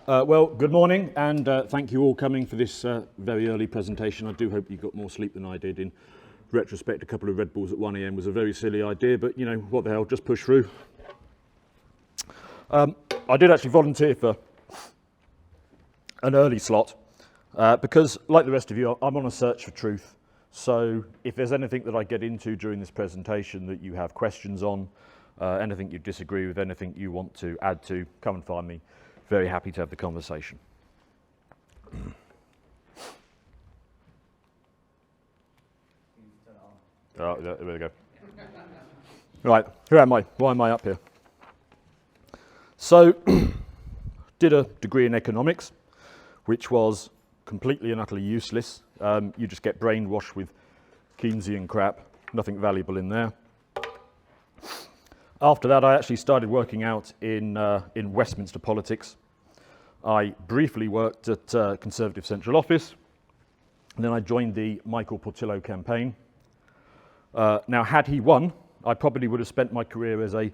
Well, good morning, and thank you all coming for this very early presentation. I do hope you got more sleep than I did. In retrospect, a couple of Red Bulls at 1 AM was a very silly idea, but you know, what the hell, just push through. I did actually volunteer for an early slot because, like the rest of you, I'm on a search for truth. So if there's anything that I get into during this presentation that you have questions on, anything you disagree with, anything you want to add to, come and find me. Very happy to have the conversation. Oh, there we go. Right, who am I? Why am I up here? So, did a degree in economics, which was completely and utterly useless. You just get brainwashed with Keynesian crap, nothing valuable in there. After that, I actually started working out in Westminster politics. I briefly worked at Conservative Central Office, and then I joined the Michael Portillo campaign. Now, had he won, I probably would have spent my career as a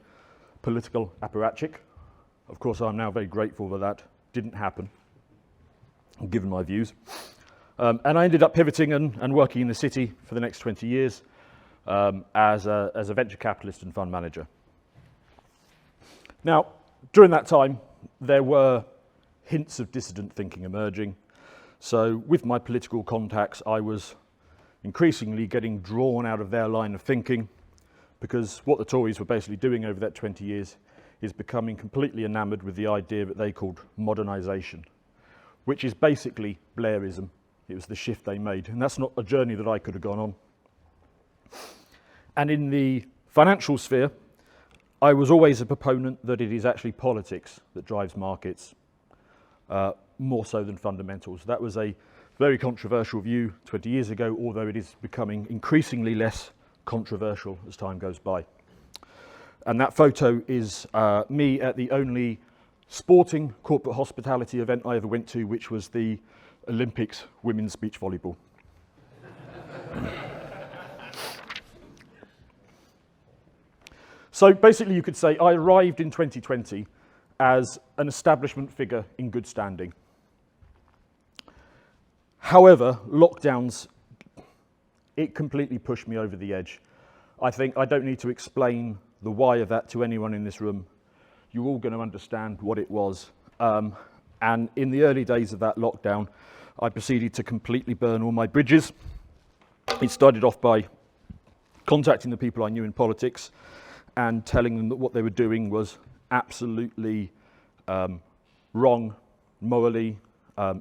political apparatchik. Of course, I'm now very grateful that that didn't happen, given my views. And I ended up pivoting and working in the city for the next 20 years as a venture capitalist and fund manager. Now, during that time, there were hints of dissident thinking emerging. So with my political contacts, I was increasingly getting drawn out of their line of thinking, because what the Tories were basically doing over that 20 years is becoming completely enamored with the idea that they called modernisation, which is basically Blairism. It was the shift they made, and that's not a journey that I could have gone on. And in the financial sphere, I was always a proponent that it is actually politics that drives markets, more so than fundamentals. That was a very controversial view 20 years ago, although it is becoming increasingly less controversial as time goes by. And that photo is me at the only sporting corporate hospitality event I ever went to, which was the Olympics women's beach volleyball. So basically you could say I arrived in 2020 as an establishment figure in good standing. However, lockdowns, it completely pushed me over the edge. I think I don't need to explain the why of that to anyone in this room. You're all going to understand what it was. And in the early days of that lockdown, I proceeded to completely burn all my bridges. It started off by contacting the people I knew in politics and telling them that what they were doing was absolutely wrong, morally,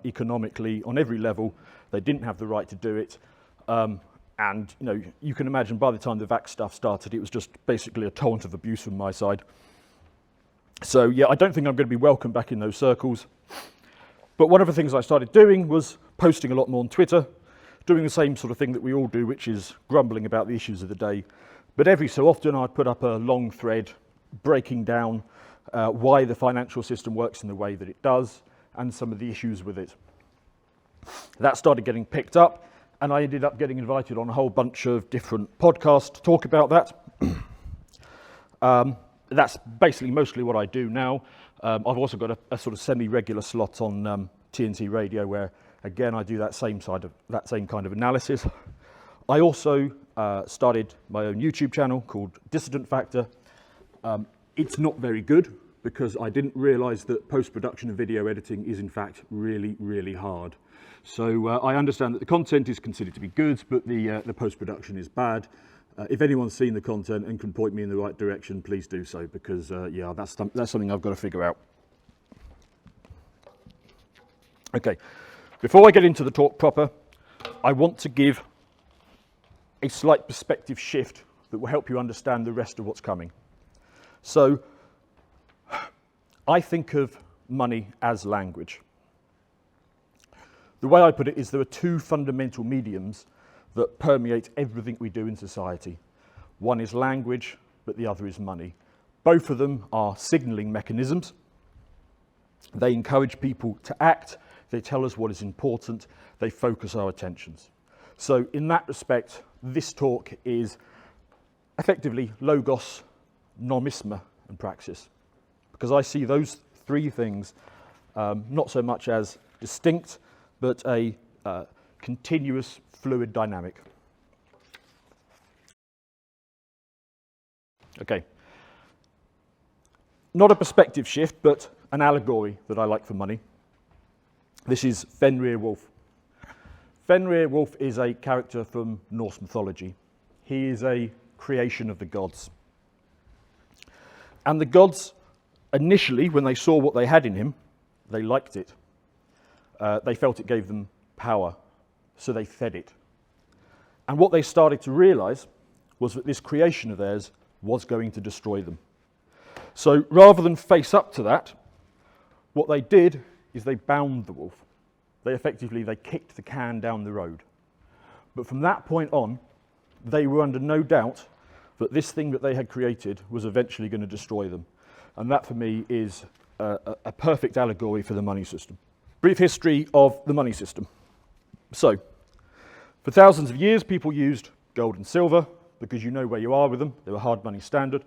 economically, on every level. They didn't have the right to do it. And you know, you can imagine by the time the vax stuff started, it was just basically a torrent of abuse from my side. So yeah, I don't think I'm going to be welcome back in those circles. But one of the things I started doing was posting a lot more on Twitter, doing the same sort of thing that we all do, which is grumbling about the issues of the day. But every so often I'd put up a long thread breaking down why the financial system works in the way that it does and some of the issues with it. That started getting picked up, and I ended up getting invited on a whole bunch of different podcasts to talk about that. That's basically mostly what I do now. I've also got a sort of semi-regular slot on TNT Radio where, again, I do that same kind of analysis. I also started my own YouTube channel called Dissident Factor. It's not very good because I didn't realise that post-production and video editing is in fact really, really hard. So I understand that the content is considered to be good, but the post-production is bad. If anyone's seen the content and can point me in the right direction, please do so, because yeah, that's something I've got to figure out. Okay, before I get into the talk proper, I want to give a slight perspective shift that will help you understand the rest of what's coming. So, I think of money as language. The way I put it is there are two fundamental mediums that permeate everything we do in society. One is language, but the other is money. Both of them are signalling mechanisms. They encourage people to act, they tell us what is important, they focus our attentions. So in that respect, this talk is effectively logos, nomisma, and praxis. Because I see those three things not so much as distinct, but a continuous fluid dynamic. Okay. Not a perspective shift, but an allegory that I like for money. This is Fenrir Wolf. Fenrir Wolf is a character from Norse mythology. He is a creation of the gods. And the gods, initially, when they saw what they had in him, they liked it. They felt it gave them power, so they fed it. And what they started to realize was that this creation of theirs was going to destroy them. So rather than face up to that, what they did is they bound the wolf. They kicked the can down the road. But from that point on, they were under no doubt that this thing that they had created was eventually going to destroy them. And that, for me, is a perfect allegory for the money system. Brief history of the money system. So, for thousands of years, people used gold and silver because you know where you are with them. They were hard money standard.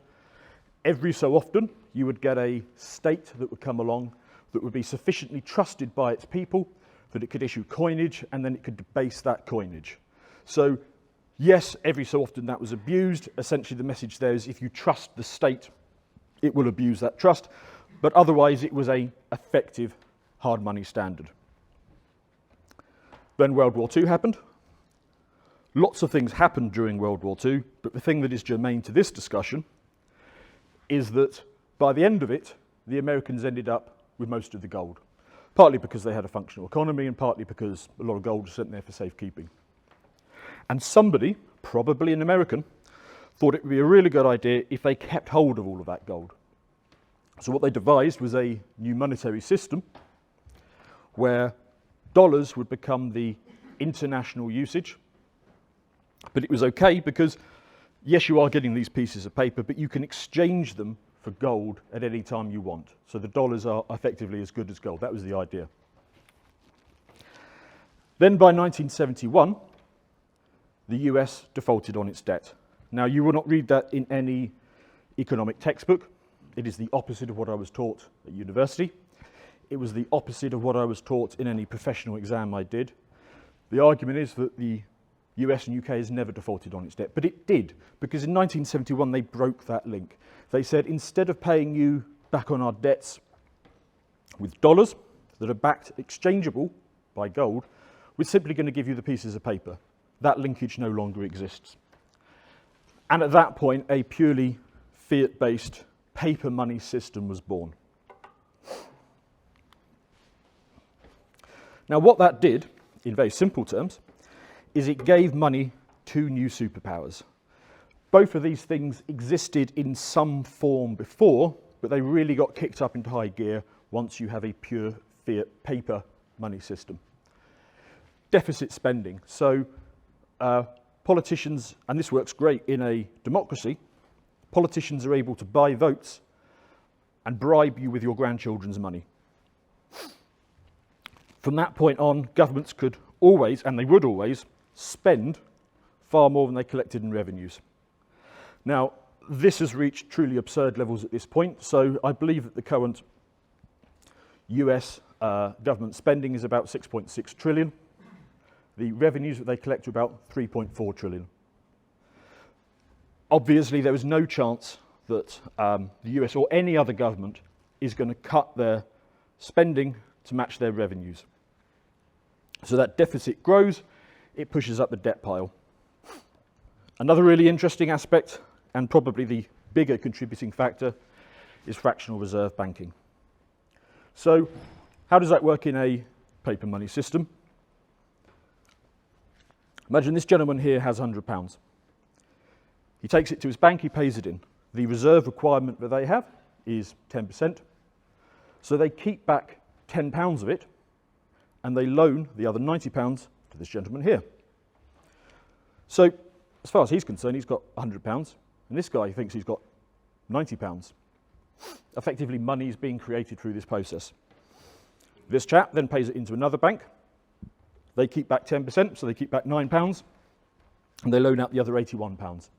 Every so often, you would get a state that would come along that would be sufficiently trusted by its people that it could issue coinage, and then it could debase that coinage. So, yes, every so often that was abused. Essentially, the message there is if you trust the state, it will abuse that trust. But otherwise, it was an effective hard money standard. Then World War II happened. Lots of things happened during World War II, but the thing that is germane to this discussion is that by the end of it, the Americans ended up with most of the gold, partly because they had a functional economy and partly because a lot of gold was sent there for safekeeping. And somebody, probably an American, thought it would be a really good idea if they kept hold of all of that gold. So what they devised was a new monetary system where dollars would become the international usage, but it was okay because, yes, you are getting these pieces of paper, but you can exchange them for gold at any time you want. So the dollars are effectively as good as gold. That was the idea. Then by 1971, the US defaulted on its debt. Now, you will not read that in any economic textbook. It is the opposite of what I was taught at university. It was the opposite of what I was taught in any professional exam I did. The argument is that the US and UK has never defaulted on its debt, but it did, because in 1971 they broke that link. They said, instead of paying you back on our debts with dollars that are backed exchangeable by gold, we're simply going to give you the pieces of paper. That linkage no longer exists. And at that point, a purely fiat-based paper money system was born. Now, what that did, in very simple terms, is it gave money to new superpowers. Both of these things existed in some form before, but they really got kicked up into high gear once you have a pure fiat paper money system. Deficit spending. So politicians, and this works great in a democracy, politicians are able to buy votes and bribe you with your grandchildren's money. From that point on, governments could always, and they would always, spend far more than they collected in revenues. Now, this has reached truly absurd levels at this point, so I believe that the current US government spending is about 6.6 trillion. The revenues that they collect are about 3.4 trillion. Obviously, there is no chance that the US or any other government is going to cut their spending to match their revenues. So that deficit grows, it pushes up the debt pile. Another really interesting aspect, and probably the bigger contributing factor, is fractional reserve banking. So how does that work in a paper money system? Imagine this gentleman here has £100. He takes it to his bank, he pays it in. The reserve requirement that they have is 10%. So they keep back £10 of it, and they loan the other £90 to this gentleman here. So, as far as he's concerned, he's got £100, and this guy thinks he's got £90. Effectively, money is being created through this process. This chap then pays it into another bank. They keep back 10%, so they keep back £9, and they loan out the other £81.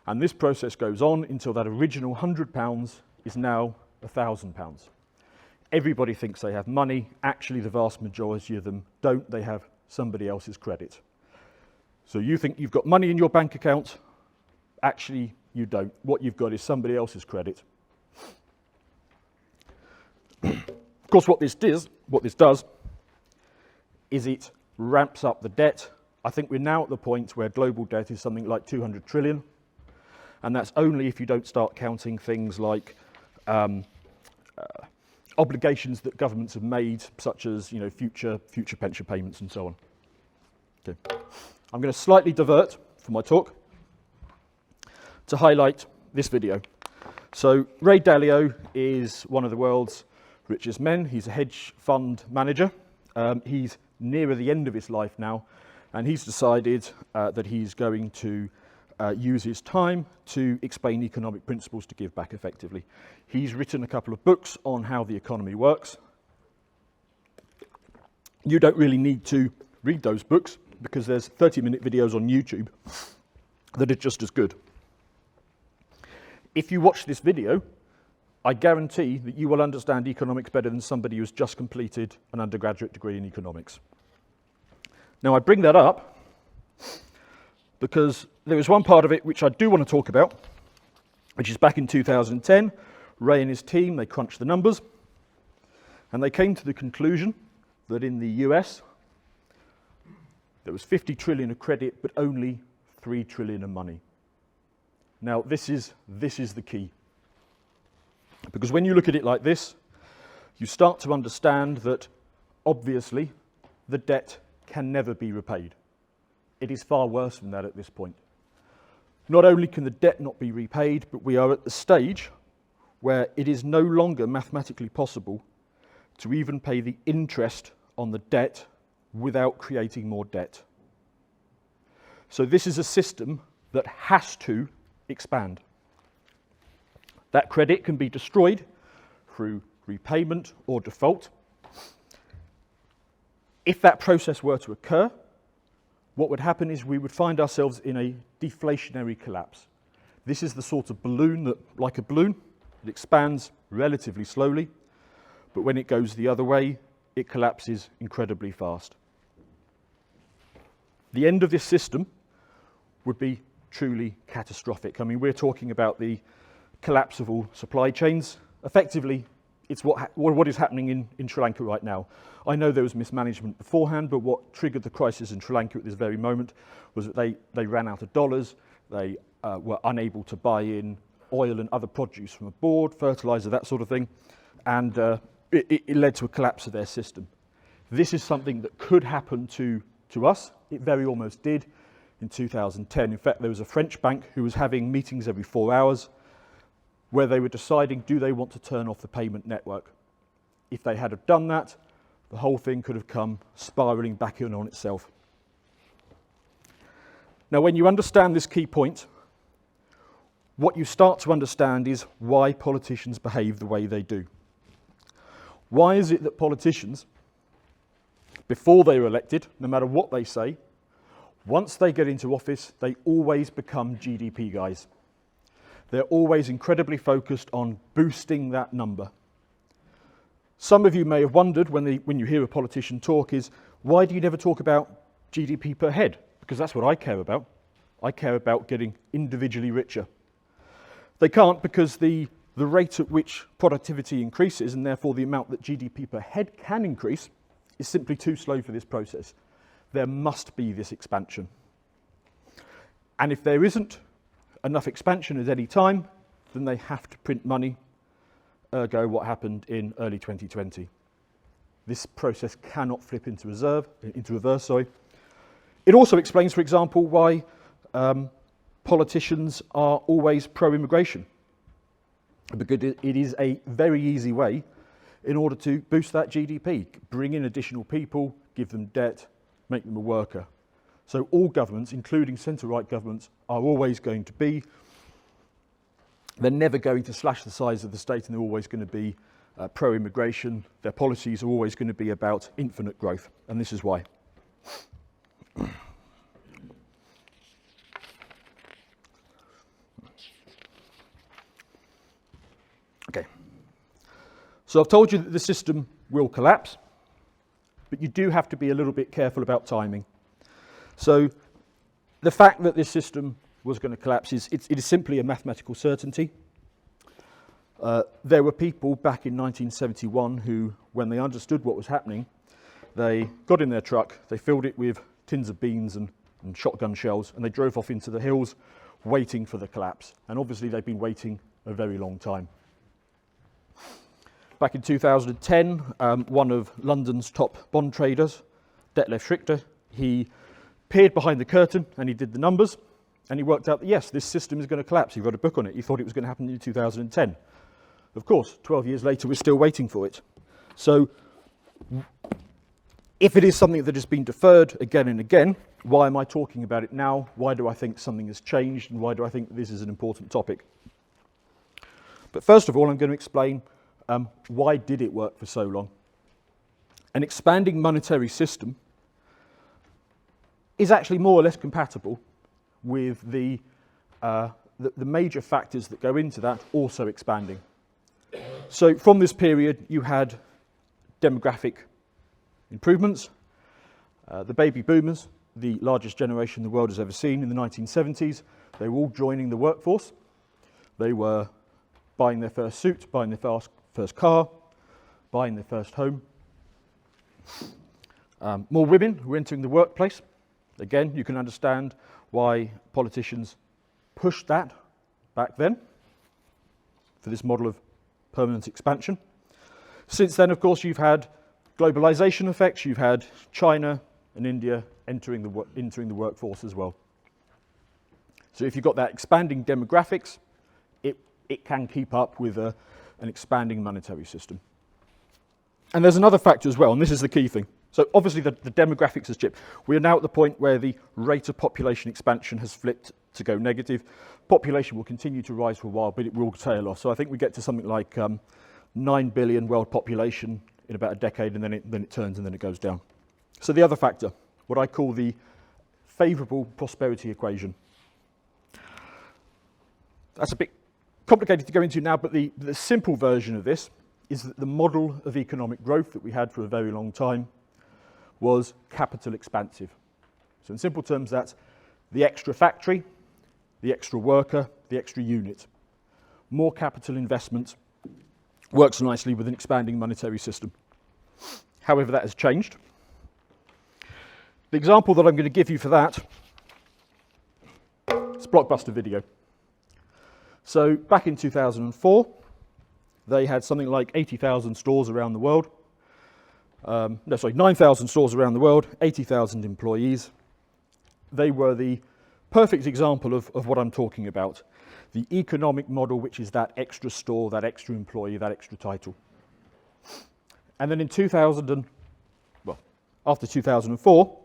And this process goes on until that original £100 is now £1,000. Everybody thinks they have money. Actually, the vast majority of them don't. They have somebody else's credit. So you think you've got money in your bank account. Actually, you don't. What you've got is somebody else's credit. Of course, what this does is it ramps up the debt. I think we're now at the point where global debt is something like 200 trillion. And that's only if you don't start counting things like obligations that governments have made, such as future pension payments and so on. Okay. I'm going to slightly divert from my talk to highlight this video. So Ray Dalio is one of the world's richest men. He's a hedge fund manager. He's nearer the end of his life now, and he's decided that he's going to use his time to explain economic principles to give back effectively. He's written a couple of books on how the economy works. You don't really need to read those books because there's 30-minute videos on YouTube that are just as good. If you watch this video, I guarantee that you will understand economics better than somebody who's just completed an undergraduate degree in economics. Now, I bring that up because there is one part of it which I do want to talk about, which is back in 2010, Ray and his team, they crunched the numbers, and they came to the conclusion that in the US, there was 50 trillion of credit, but only 3 trillion of money. Now, this is the key. Because when you look at it like this, you start to understand that, obviously, the debt can never be repaid. It is far worse than that at this point. Not only can the debt not be repaid, but we are at the stage where it is no longer mathematically possible to even pay the interest on the debt without creating more debt. So this is a system that has to expand. That credit can be destroyed through repayment or default. If that process were to occur, what would happen is we would find ourselves in a deflationary collapse. This is the sort of balloon that, like a balloon, it expands relatively slowly, but when it goes the other way, it collapses incredibly fast. The end of this system would be truly catastrophic. I mean, we're talking about the collapse of all supply chains. Effectively, it's what is happening in Sri Lanka right now. I know there was mismanagement beforehand, but what triggered the crisis in Sri Lanka at this very moment was that they ran out of dollars, they were unable to buy in oil and other produce from abroad, fertilizer, that sort of thing, and it led to a collapse of their system. This is something that could happen to us. It very almost did in 2010. In fact, there was a French bank who was having meetings every 4 hours where they were deciding, do they want to turn off the payment network? If they had have done that, the whole thing could have come spiraling back in on itself. Now, when you understand this key point, what you start to understand is why politicians behave the way they do. Why is it that politicians, before they are elected, no matter what they say, once they get into office, they always become GDP guys? They're always incredibly focused on boosting that number. Some of you may have wondered when you hear a politician talk is, why do you never talk about GDP per head? Because that's what I care about. I care about getting individually richer. They can't, because the rate at which productivity increases, and therefore the amount that GDP per head can increase, is simply too slow for this process. There must be this expansion. And if there isn't enough expansion at any time, then they have to print money. Ergo, what happened in early 2020. This process cannot flip into reverse. It also explains, for example, why politicians are always pro-immigration, because it is a very easy way in order to boost that GDP, bring in additional people, give them debt, make them a worker. So all governments, including centre-right governments, are always going to be, they're never going to slash the size of the state, and they're always going to be pro-immigration. Their policies are always going to be about infinite growth, and this is why. Okay. So I've told you that the system will collapse, but you do have to be a little bit careful about timing. So the fact that this system was going to collapse it is simply a mathematical certainty. There were people back in 1971 who, when they understood what was happening, they got in their truck, they filled it with tins of beans and shotgun shells, and they drove off into the hills waiting for the collapse. And obviously they've been waiting a very long time. Back in 2010, one of London's top bond traders, Detlef Schrichter, he peered behind the curtain and he did the numbers, and he worked out that yes, this system is going to collapse. He wrote a book on it. He thought it was going to happen in 2010. Of course, 12 years later, we're still waiting for it. So if it is something that has been deferred again and again, why am I talking about it now? Why do I think something has changed, and why do I think this is an important topic? But first of all, I'm going to explain why did it work for so long? An expanding monetary system is actually more or less compatible with the major factors that go into that also expanding. So from this period, you had demographic improvements. The baby boomers, the largest generation the world has ever seen in the 1970s, they were all joining the workforce. They were buying their first suit, buying their first car, buying their first home. More women were entering the workplace. Again, you can understand why politicians pushed that back then for this model of permanent expansion. Since then, of course, you've had globalization effects. You've had China and India entering the workforce as well. So if you've got that expanding demographics, it can keep up with an expanding monetary system. And there's another factor as well, and this is the key thing. So obviously the demographics has chipped. We are now at the point where the rate of population expansion has flipped to go negative. Population will continue to rise for a while, but it will tail off. So I think we get to something like 9 billion world population in about a decade, and then it turns and then it goes down. So the other factor, what I call the favourable prosperity equation. That's a bit complicated to go into now, but the simple version of this is that the model of economic growth that we had for a very long time was capital expansive. So in simple terms, that's the extra factory, the extra worker, the extra unit. More capital investment works nicely with an expanding monetary system. However, that has changed. The example that I'm going to give you for that is Blockbuster Video. So back in 2004, they had something like 80,000 stores around the world. 9,000 stores around the world, 80,000 employees. They were the perfect example of what I'm talking about. The economic model, which is that extra store, that extra employee, that extra title. And then in after 2004,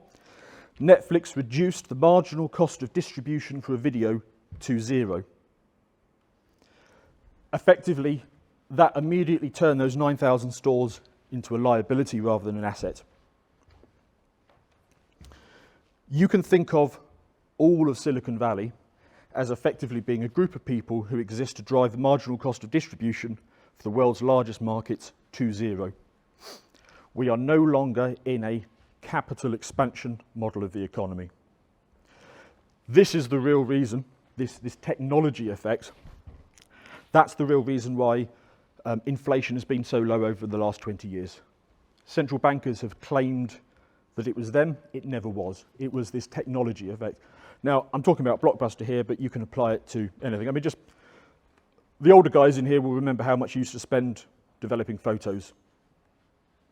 Netflix reduced the marginal cost of distribution for a video to 0. Effectively, that immediately turned those 9,000 stores into a liability rather than an asset. You can think of all of Silicon Valley as effectively being a group of people who exist to drive the marginal cost of distribution for the world's largest markets to 0. We are no longer in a capital expansion model of the economy. This is the real reason, this technology effect, that's the real reason why inflation has been so low over the last 20 years. Central bankers have claimed that it was them. It never was. It was this technology effect. Now, I'm talking about Blockbuster here, but you can apply it to anything. I mean, just the older guys in here will remember how much you used to spend developing photos.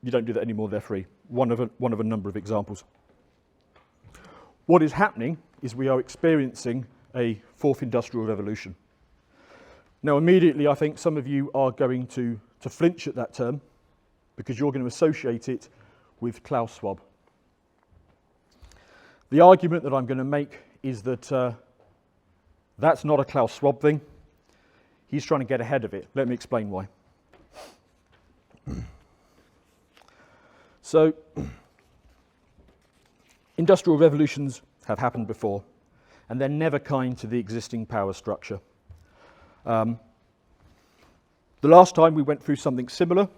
You don't do that anymore, they're free. One of a number of examples. What is happening is we are experiencing a fourth industrial revolution. Now, immediately, I think some of you are going to flinch at that term because you're going to associate it with Klaus Schwab. The argument that I'm going to make is that that's not a Klaus Schwab thing. He's trying to get ahead of it. Let me explain why. So, industrial revolutions have happened before, and they're never kind to the existing power structure. The last time we went through something similar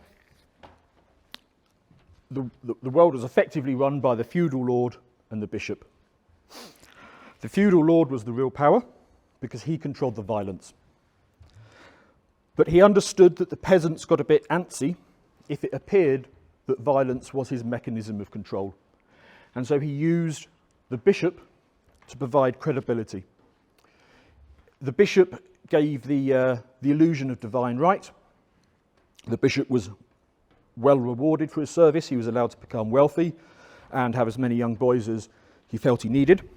the world was effectively run by the feudal lord and the bishop. The feudal lord was the real power because he controlled the violence. But he understood that the peasants got a bit antsy if it appeared that violence was his mechanism of control. And so he used the bishop to provide credibility. The bishop gave the illusion of divine right. The bishop was well rewarded for his service. He was allowed to become wealthy and have as many young boys as he felt he needed.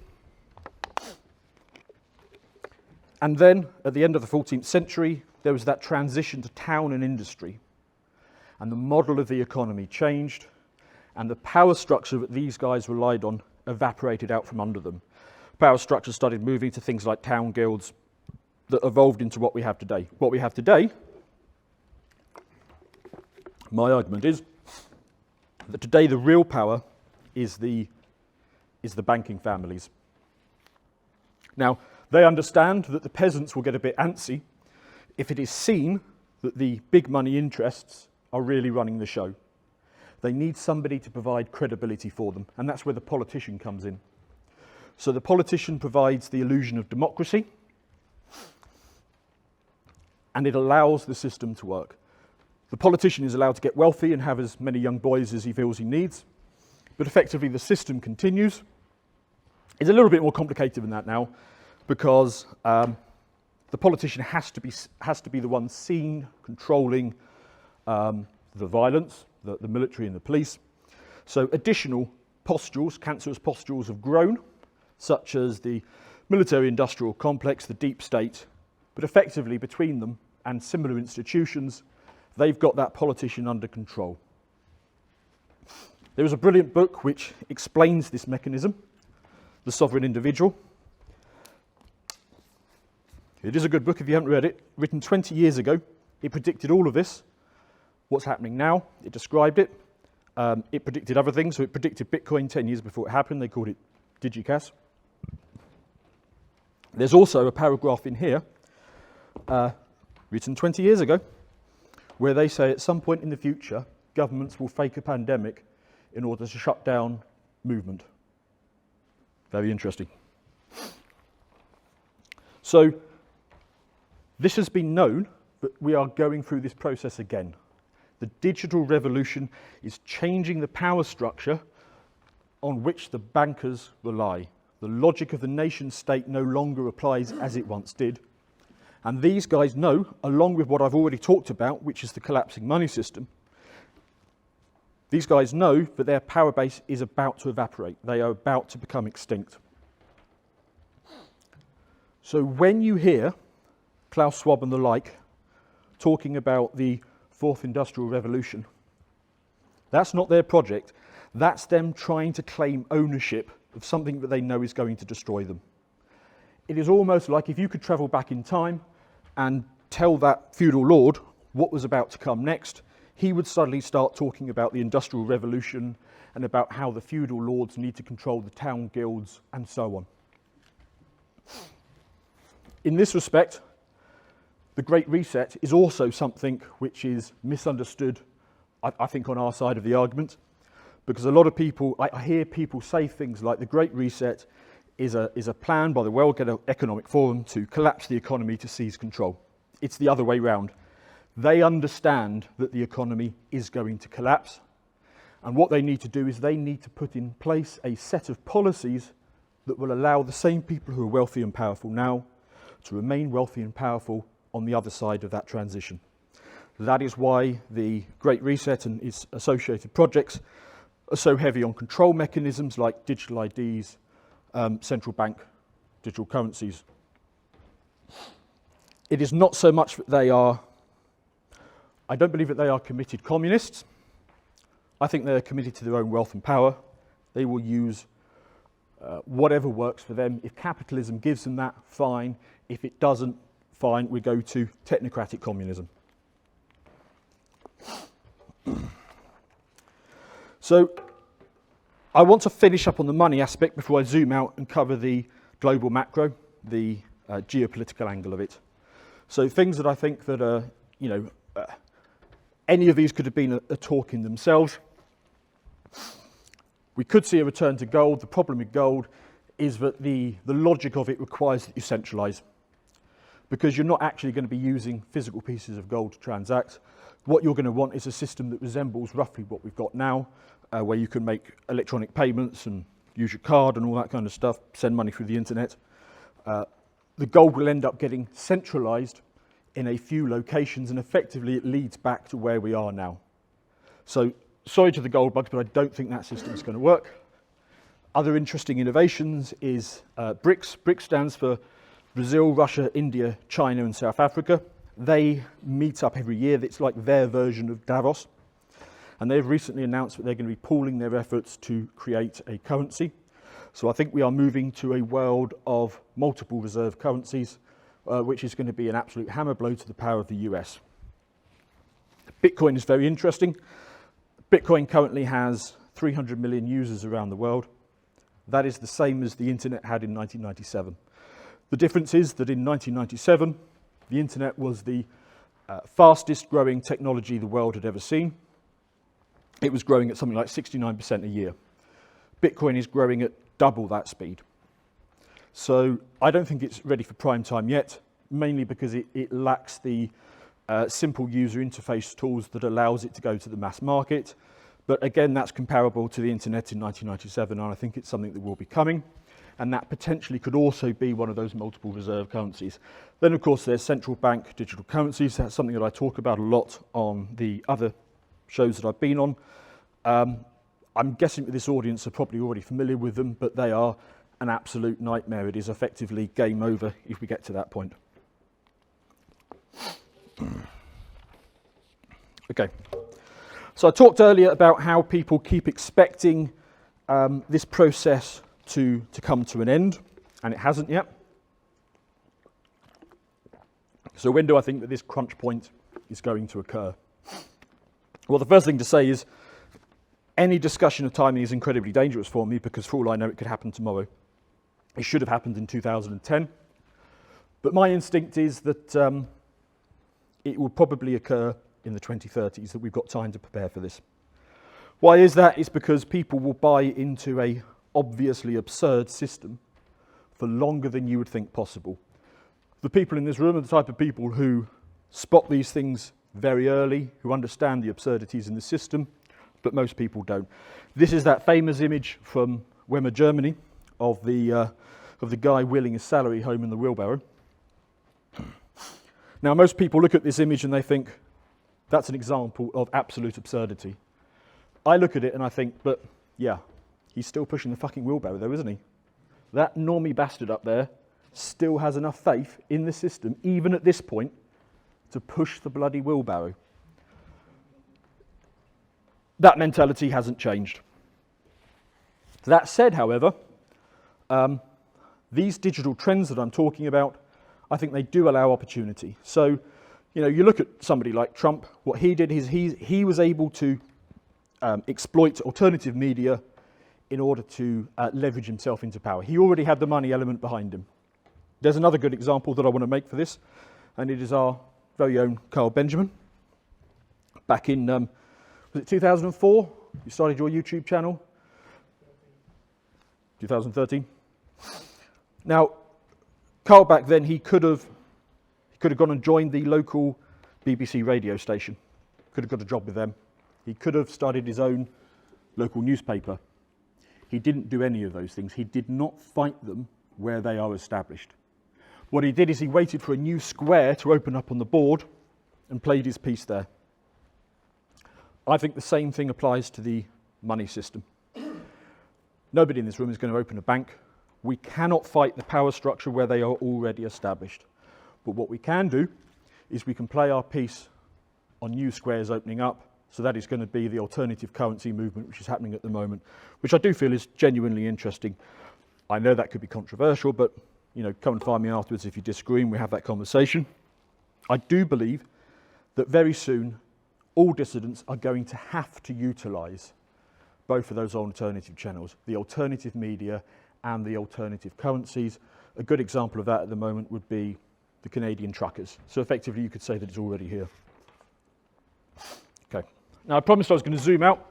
And then, at the end of the 14th century, there was that transition to town and industry. And the model of the economy changed, and the power structure that these guys relied on evaporated out from under them. Power structure started moving to things like town guilds that evolved into what we have today. What we have today, my argument is that today the real power is the banking families. Now, they understand that the peasants will get a bit antsy if it is seen that the big money interests are really running the show. They need somebody to provide credibility for them, and that's where the politician comes in. So the politician provides the illusion of democracy, and it allows the system to work. The politician is allowed to get wealthy and have as many young boys as he feels he needs, but effectively the system continues. It's a little bit more complicated than that now, because the politician has to be the one seen controlling the violence, the military and the police. So additional postules, cancerous postules, have grown, such as the military-industrial complex, the deep state, but effectively between them and similar institutions, they've got that politician under control. There is a brilliant book which explains this mechanism, The Sovereign Individual. It is a good book if you haven't read it. Written 20 years ago, it predicted all of this. What's happening now, it described it. It predicted other things, so it predicted Bitcoin 10 years before it happened. They called it DigiCash. There's also a paragraph in here, written 20 years ago, where they say at some point in the future, governments will fake a pandemic in order to shut down movement. Very interesting. So, this has been known, but we are going through this process again. The digital revolution is changing the power structure on which the bankers rely. The logic of the nation state no longer applies as it once did. And these guys know, along with what I've already talked about, which is the collapsing money system, these guys know that their power base is about to evaporate. They are about to become extinct. So when you hear Klaus Schwab and the like talking about the Fourth Industrial Revolution, that's not their project. That's them trying to claim ownership of something that they know is going to destroy them. It is almost like if you could travel back in time and tell that feudal lord what was about to come next, he would suddenly start talking about the Industrial Revolution and about how the feudal lords need to control the town guilds and so on. In this respect, the Great Reset is also something which is misunderstood, I think, on our side of the argument, because a lot of people, I hear people say things like the Great Reset is a plan by the World Economic Forum to collapse the economy to seize control. It's the other way round. They understand that the economy is going to collapse, and what they need to do is they need to put in place a set of policies that will allow the same people who are wealthy and powerful now to remain wealthy and powerful on the other side of that transition. That is why the Great Reset and its associated projects are so heavy on control mechanisms like digital IDs, central bank digital currencies. It is not so much that they are, I don't believe that they are committed communists. I think they are committed to their own wealth and power. They will use whatever works for them. If capitalism gives them that, fine. If it doesn't, fine, we go to technocratic communism. So I want to finish up on the money aspect before I zoom out and cover the global macro, the geopolitical angle of it. So things that I think that are, any of these could have been a talk in themselves. We could see a return to gold. The problem with gold is that the logic of it requires that you centralise, because you're not actually going to be using physical pieces of gold to transact. What you're going to want is a system that resembles roughly what we've got now, where you can make electronic payments and use your card and all that kind of stuff, send money through the internet. The gold will end up getting centralised in a few locations, and effectively it leads back to where we are now. So, sorry to the gold bugs, but I don't think that system is going to work. Other interesting innovations is BRICS. BRICS stands for Brazil, Russia, India, China and South Africa. They meet up every year. It's like their version of Davos. And they've recently announced that they're going to be pooling their efforts to create a currency. So I think we are moving to a world of multiple reserve currencies, which is going to be an absolute hammer blow to the power of the US. Bitcoin is very interesting. Bitcoin currently has 300 million users around the world. That is the same as the internet had in 1997. The difference is that in 1997, the internet was the fastest growing technology the world had ever seen. It was growing at something like 69% a year. Bitcoin is growing at double that speed. So I don't think it's ready for prime time yet, mainly because it lacks the simple user interface tools that allows it to go to the mass market. But again, that's comparable to the internet in 1997, and I think it's something that will be coming. And that potentially could also be one of those multiple reserve currencies. Then, of course, there's central bank digital currencies. That's something that I talk about a lot on the other shows that I've been on. I'm guessing that this audience are probably already familiar with them, but they are an absolute nightmare. It is effectively game over if we get to that point. Okay. So I talked earlier about how people keep expecting this process to come to an end, and it hasn't yet. So when do I think that this crunch point is going to occur? Well, the first thing to say is any discussion of timing is incredibly dangerous for me, because for all I know, it could happen tomorrow. It should have happened in 2010. But my instinct is that it will probably occur in the 2030s, that we've got time to prepare for this. Why is that? It's because people will buy into a obviously absurd system for longer than you would think possible. The people in this room are the type of people who spot these things very early, who understand the absurdities in the system, but most people don't. This is that famous image from Weimar, Germany, of the guy wheeling his salary home in the wheelbarrow. Now, most people look at this image and they think, that's an example of absolute absurdity. I look at it and I think, but yeah, he's still pushing the fucking wheelbarrow though, isn't he? That normie bastard up there still has enough faith in the system, even at this point, to push the bloody wheelbarrow. That mentality hasn't changed. That said, however, these digital trends that I'm talking about, I think they do allow opportunity. So, you know, you look at somebody like Trump, what he did is he was able to exploit alternative media in order to leverage himself into power. He already had the money element behind him. There's another good example that I want to make for this, and it is our very own Carl Benjamin. Back in, was it 2004? You started your YouTube channel? 2013. Now, Carl back then, he could have gone and joined the local BBC radio station. Could have got a job with them. He could have started his own local newspaper. He didn't do any of those things. He did not fight them where they are established. What he did is he waited for a new square to open up on the board and played his piece there. I think the same thing applies to the money system. Nobody in this room is going to open a bank. We cannot fight the power structure where they are already established. But what we can do is we can play our piece on new squares opening up. So that is going to be the alternative currency movement, which is happening at the moment, which I do feel is genuinely interesting. I know that could be controversial, but you know, come and find me afterwards if you disagree and we have that conversation. I do believe that very soon all dissidents are going to have to utilise both of those alternative channels, the alternative media and the alternative currencies. A good example of that at the moment would be the Canadian truckers. So effectively you could say that it's already here. Okay. Now I promised I was going to zoom out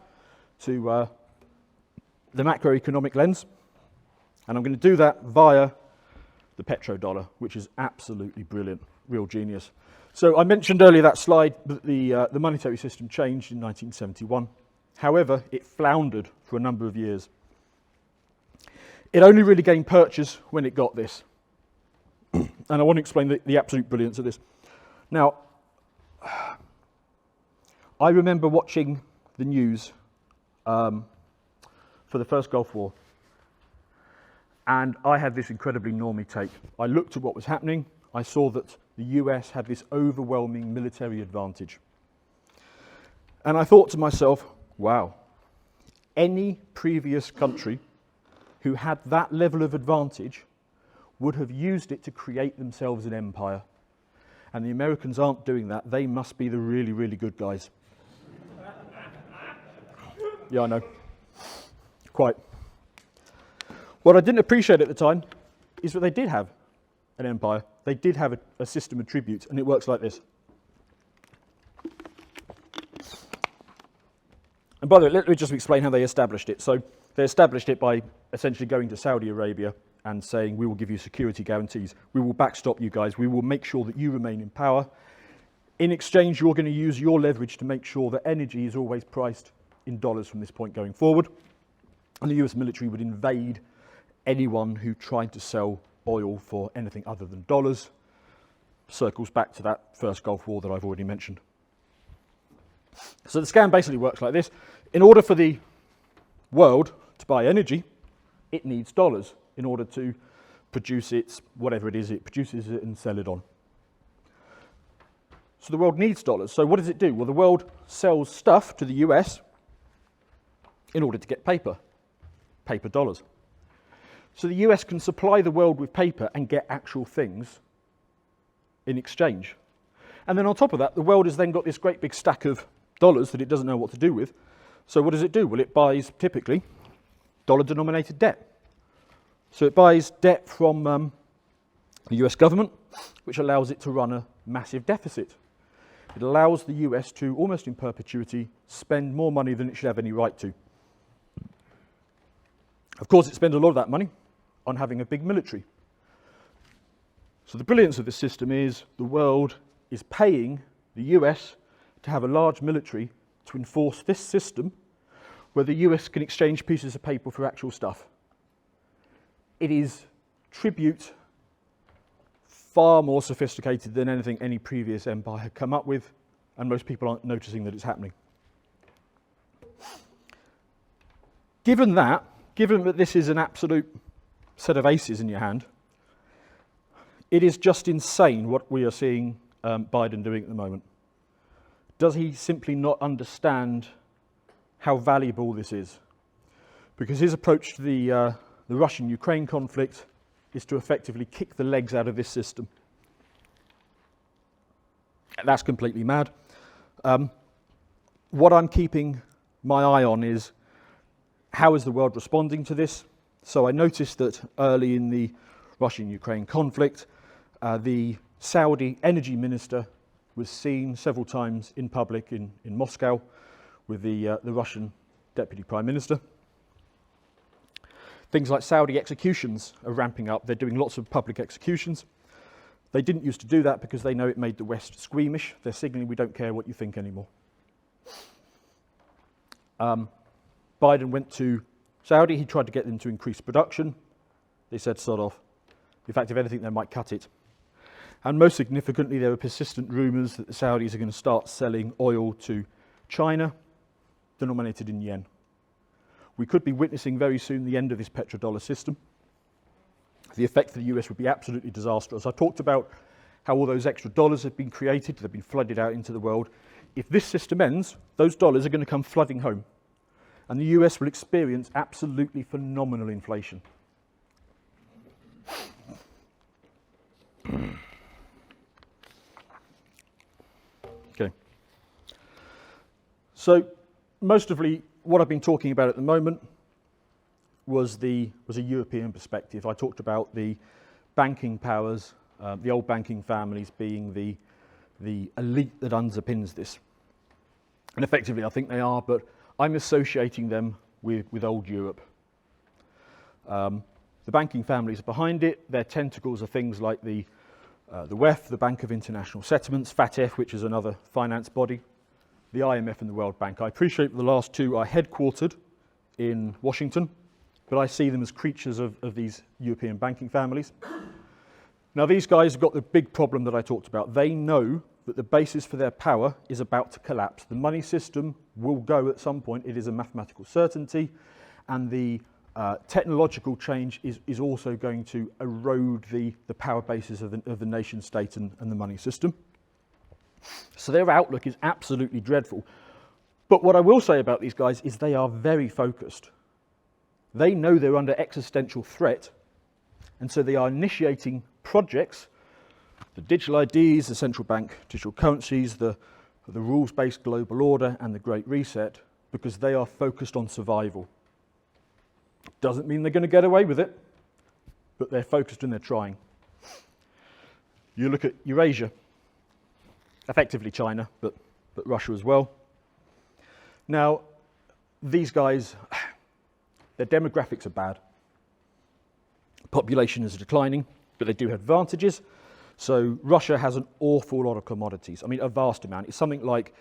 to the macroeconomic lens, and I'm going to do that via the petrodollar, which is absolutely brilliant, real genius. So I mentioned earlier that slide that the monetary system changed in 1971. However, it floundered for a number of years. It only really gained purchase when it got this. And I want to explain the absolute brilliance of this. Now, I remember watching the news for the first Gulf War, and I had this incredibly normie take. I looked at what was happening. I saw that the US had this overwhelming military advantage. And I thought to myself, wow, any previous country who had that level of advantage would have used it to create themselves an empire. And the Americans aren't doing that. They must be the really, really good guys. Yeah, I know. Quite. What I didn't appreciate at the time is that they did have an empire. They did have a system of tribute, and it works like this. And by the way, let me just explain how they established it. So they established it by essentially going to Saudi Arabia and saying, we will give you security guarantees. We will backstop you guys. We will make sure that you remain in power. In exchange, you're going to use your leverage to make sure that energy is always priced in dollars from this point going forward. And the US military would invade anyone who tried to sell oil for anything other than dollars. Circles back to that first Gulf War that I've already mentioned. So the scam basically works like this. In order for the world to buy energy, it needs dollars in order to produce its, whatever it is, it produces it and sell it on. So the world needs dollars. So what does it do? Well, the world sells stuff to the US in order to get paper dollars. So the US can supply the world with paper and get actual things in exchange. And then on top of that, the world has then got this great big stack of dollars that it doesn't know what to do with. So what does it do? Well, it buys, typically, dollar-denominated debt. So it buys debt from the US government, which allows it to run a massive deficit. It allows the US to, almost in perpetuity, spend more money than it should have any right to. Of course, it spends a lot of that money on having a big military. So the brilliance of this system is the world is paying the US to have a large military to enforce this system where the US can exchange pieces of paper for actual stuff. It is tribute far more sophisticated than anything any previous empire had come up with, and most people aren't noticing that it's happening. Given that this is an absolute set of aces in your hand, it is just insane what we are seeing Biden doing at the moment. Does he simply not understand how valuable this is? Because his approach to the Russian-Ukraine conflict is to effectively kick the legs out of this system. That's completely mad. What I'm keeping my eye on is how is the world responding to this? So I noticed that early in the Russian-Ukraine conflict, the Saudi energy minister was seen several times in public in Moscow with the Russian deputy prime minister. Things like Saudi executions are ramping up. They're doing lots of public executions. They didn't used to do that because they know it made the West squeamish. They're signaling, we don't care what you think anymore. Biden went to Saudi. He tried to get them to increase production. They said, sod off. In fact, if anything, they might cut it. And most significantly, there were persistent rumours that the Saudis are going to start selling oil to China, denominated in yen. We could be witnessing very soon the end of this petrodollar system. The effect for the US would be absolutely disastrous. I talked about how all those extra dollars have been created, they've been flooded out into the world. If this system ends, those dollars are going to come flooding home. And the US will experience absolutely phenomenal inflation. Okay. So, mostly what I've been talking about at the moment was a European perspective. I talked about the banking powers, the old banking families being the elite that underpins this. And effectively, I think they are, but I'm associating them with old Europe. The banking families are behind it. Their tentacles are things like the WEF, the Bank of International Settlements, FATF, which is another finance body, the IMF and the World Bank. I appreciate the last two are headquartered in Washington, but I see them as creatures of these European banking families. Now, these guys have got the big problem that I talked about. They know that the basis for their power is about to collapse. The money system will go at some point. It is a mathematical certainty, and the technological change is also going to erode the power basis of the nation state and the money system. So their outlook is absolutely dreadful. But what I will say about these guys is they are very focused. They know they're under existential threat, and so they are initiating projects, the digital IDs, the central bank digital currencies, the rules-based global order, and the Great Reset, because they are focused on survival. Doesn't mean they're going to get away with it, but they're focused and they're trying. You look at Eurasia, effectively China, but Russia as well. Now, these guys, their demographics are bad. Population is declining, but they do have advantages. So Russia has an awful lot of commodities. I mean, a vast amount. It's something like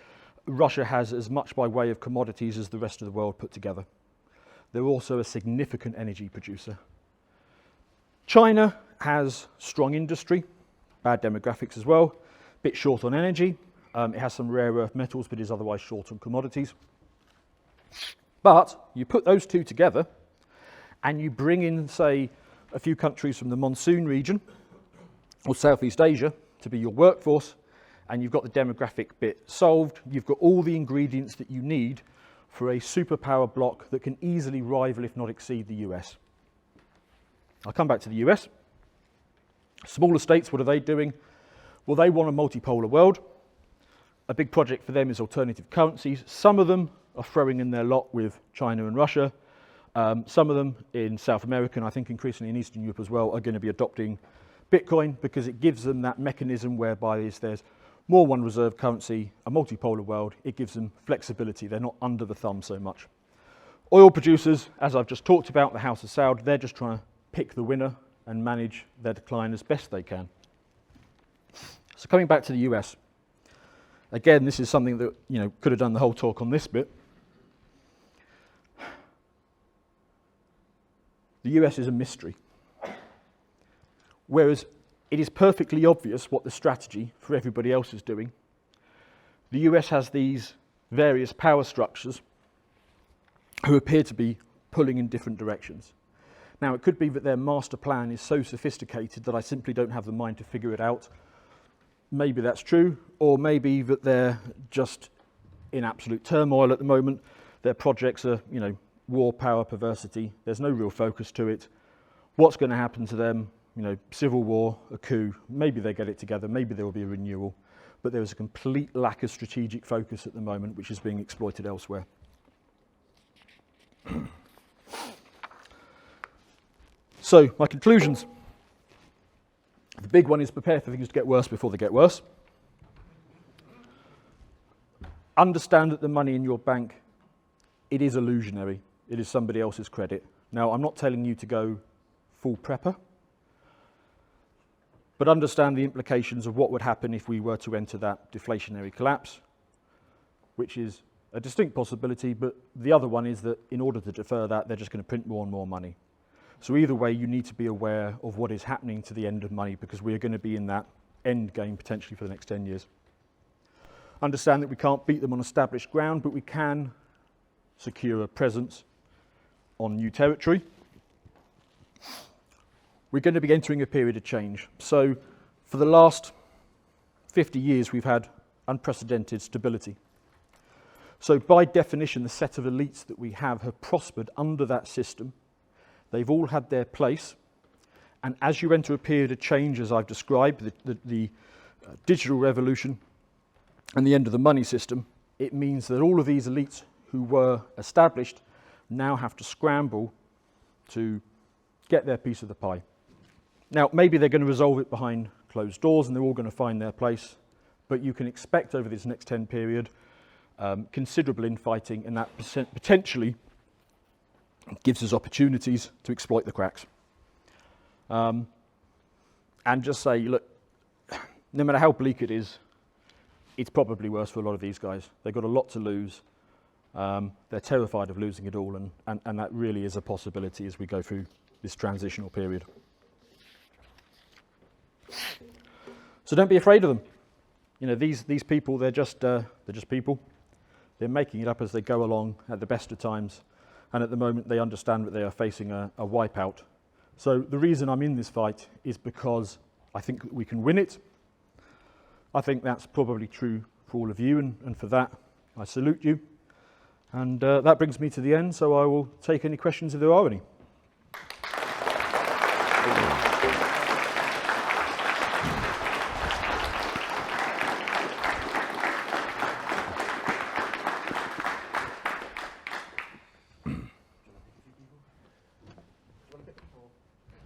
Russia has as much by way of commodities as the rest of the world put together. They're also a significant energy producer. China has strong industry, bad demographics as well, bit short on energy. It has some rare earth metals, but is otherwise short on commodities. But you put those two together and you bring in, say, a few countries from the monsoon region or Southeast Asia to be your workforce, and you've got the demographic bit solved. You've got all the ingredients that you need for a superpower bloc that can easily rival, if not exceed, the US. I'll come back to the US. Smaller states, what are they doing? Well, they want a multipolar world. A big project for them is alternative currencies. Some of them are throwing in their lot with China and Russia. Some of them in South America, and I think increasingly in Eastern Europe as well, are going to be adopting Bitcoin because it gives them that mechanism whereby there's more one reserve currency, a multipolar world. It gives them flexibility. They're not under the thumb so much. Oil producers, as I've just talked about, the House of Saud, they're just trying to pick the winner and manage their decline as best they can. So coming back to the US, again, this is something that, could have done the whole talk on this bit. The US is a mystery. Whereas it is perfectly obvious what the strategy for everybody else is doing. The US has these various power structures who appear to be pulling in different directions. Now, it could be that their master plan is so sophisticated that I simply don't have the mind to figure it out. Maybe that's true, or maybe that they're just in absolute turmoil at the moment. Their projects are, war, power, perversity. There's no real focus to it. What's going to happen to them? Civil war, a coup. Maybe they get it together. Maybe there will be a renewal. But there is a complete lack of strategic focus at the moment, which is being exploited elsewhere. So, my conclusions. The big one is prepare for things to get worse before they get worse. Understand that the money in your bank, it is illusionary. It is somebody else's credit. Now, I'm not telling you to go full prepper, but understand the implications of what would happen if we were to enter that deflationary collapse, which is a distinct possibility, but the other one is that in order to defer that, they're just going to print more and more money. So either way, you need to be aware of what is happening to the end of money, because we are going to be in that end game potentially for the next 10 years. Understand that we can't beat them on established ground, but we can secure a presence on new territory. We're going to be entering a period of change. So for the last 50 years, we've had unprecedented stability. So by definition, the set of elites that we have prospered under that system. They've all had their place. And as you enter a period of change, as I've described, the digital revolution and the end of the money system, it means that all of these elites who were established now have to scramble to get their piece of the pie. Now, maybe they're going to resolve it behind closed doors and they're all going to find their place, but you can expect over this next 10 period considerable infighting, and that potentially gives us opportunities to exploit the cracks. And just say, look, no matter how bleak it is, it's probably worse for a lot of these guys. They've got a lot to lose. They're terrified of losing it all, and that really is a possibility as we go through this transitional period. So don't be afraid of them. You know, these people, they're just people. They're making it up as they go along at the best of times, and at the moment they understand that they are facing a wipeout. So the reason I'm in this fight is because I think we can win it. I think that's probably true for all of you, and for that I salute you. And that brings me to the end, so I will take any questions if there are any.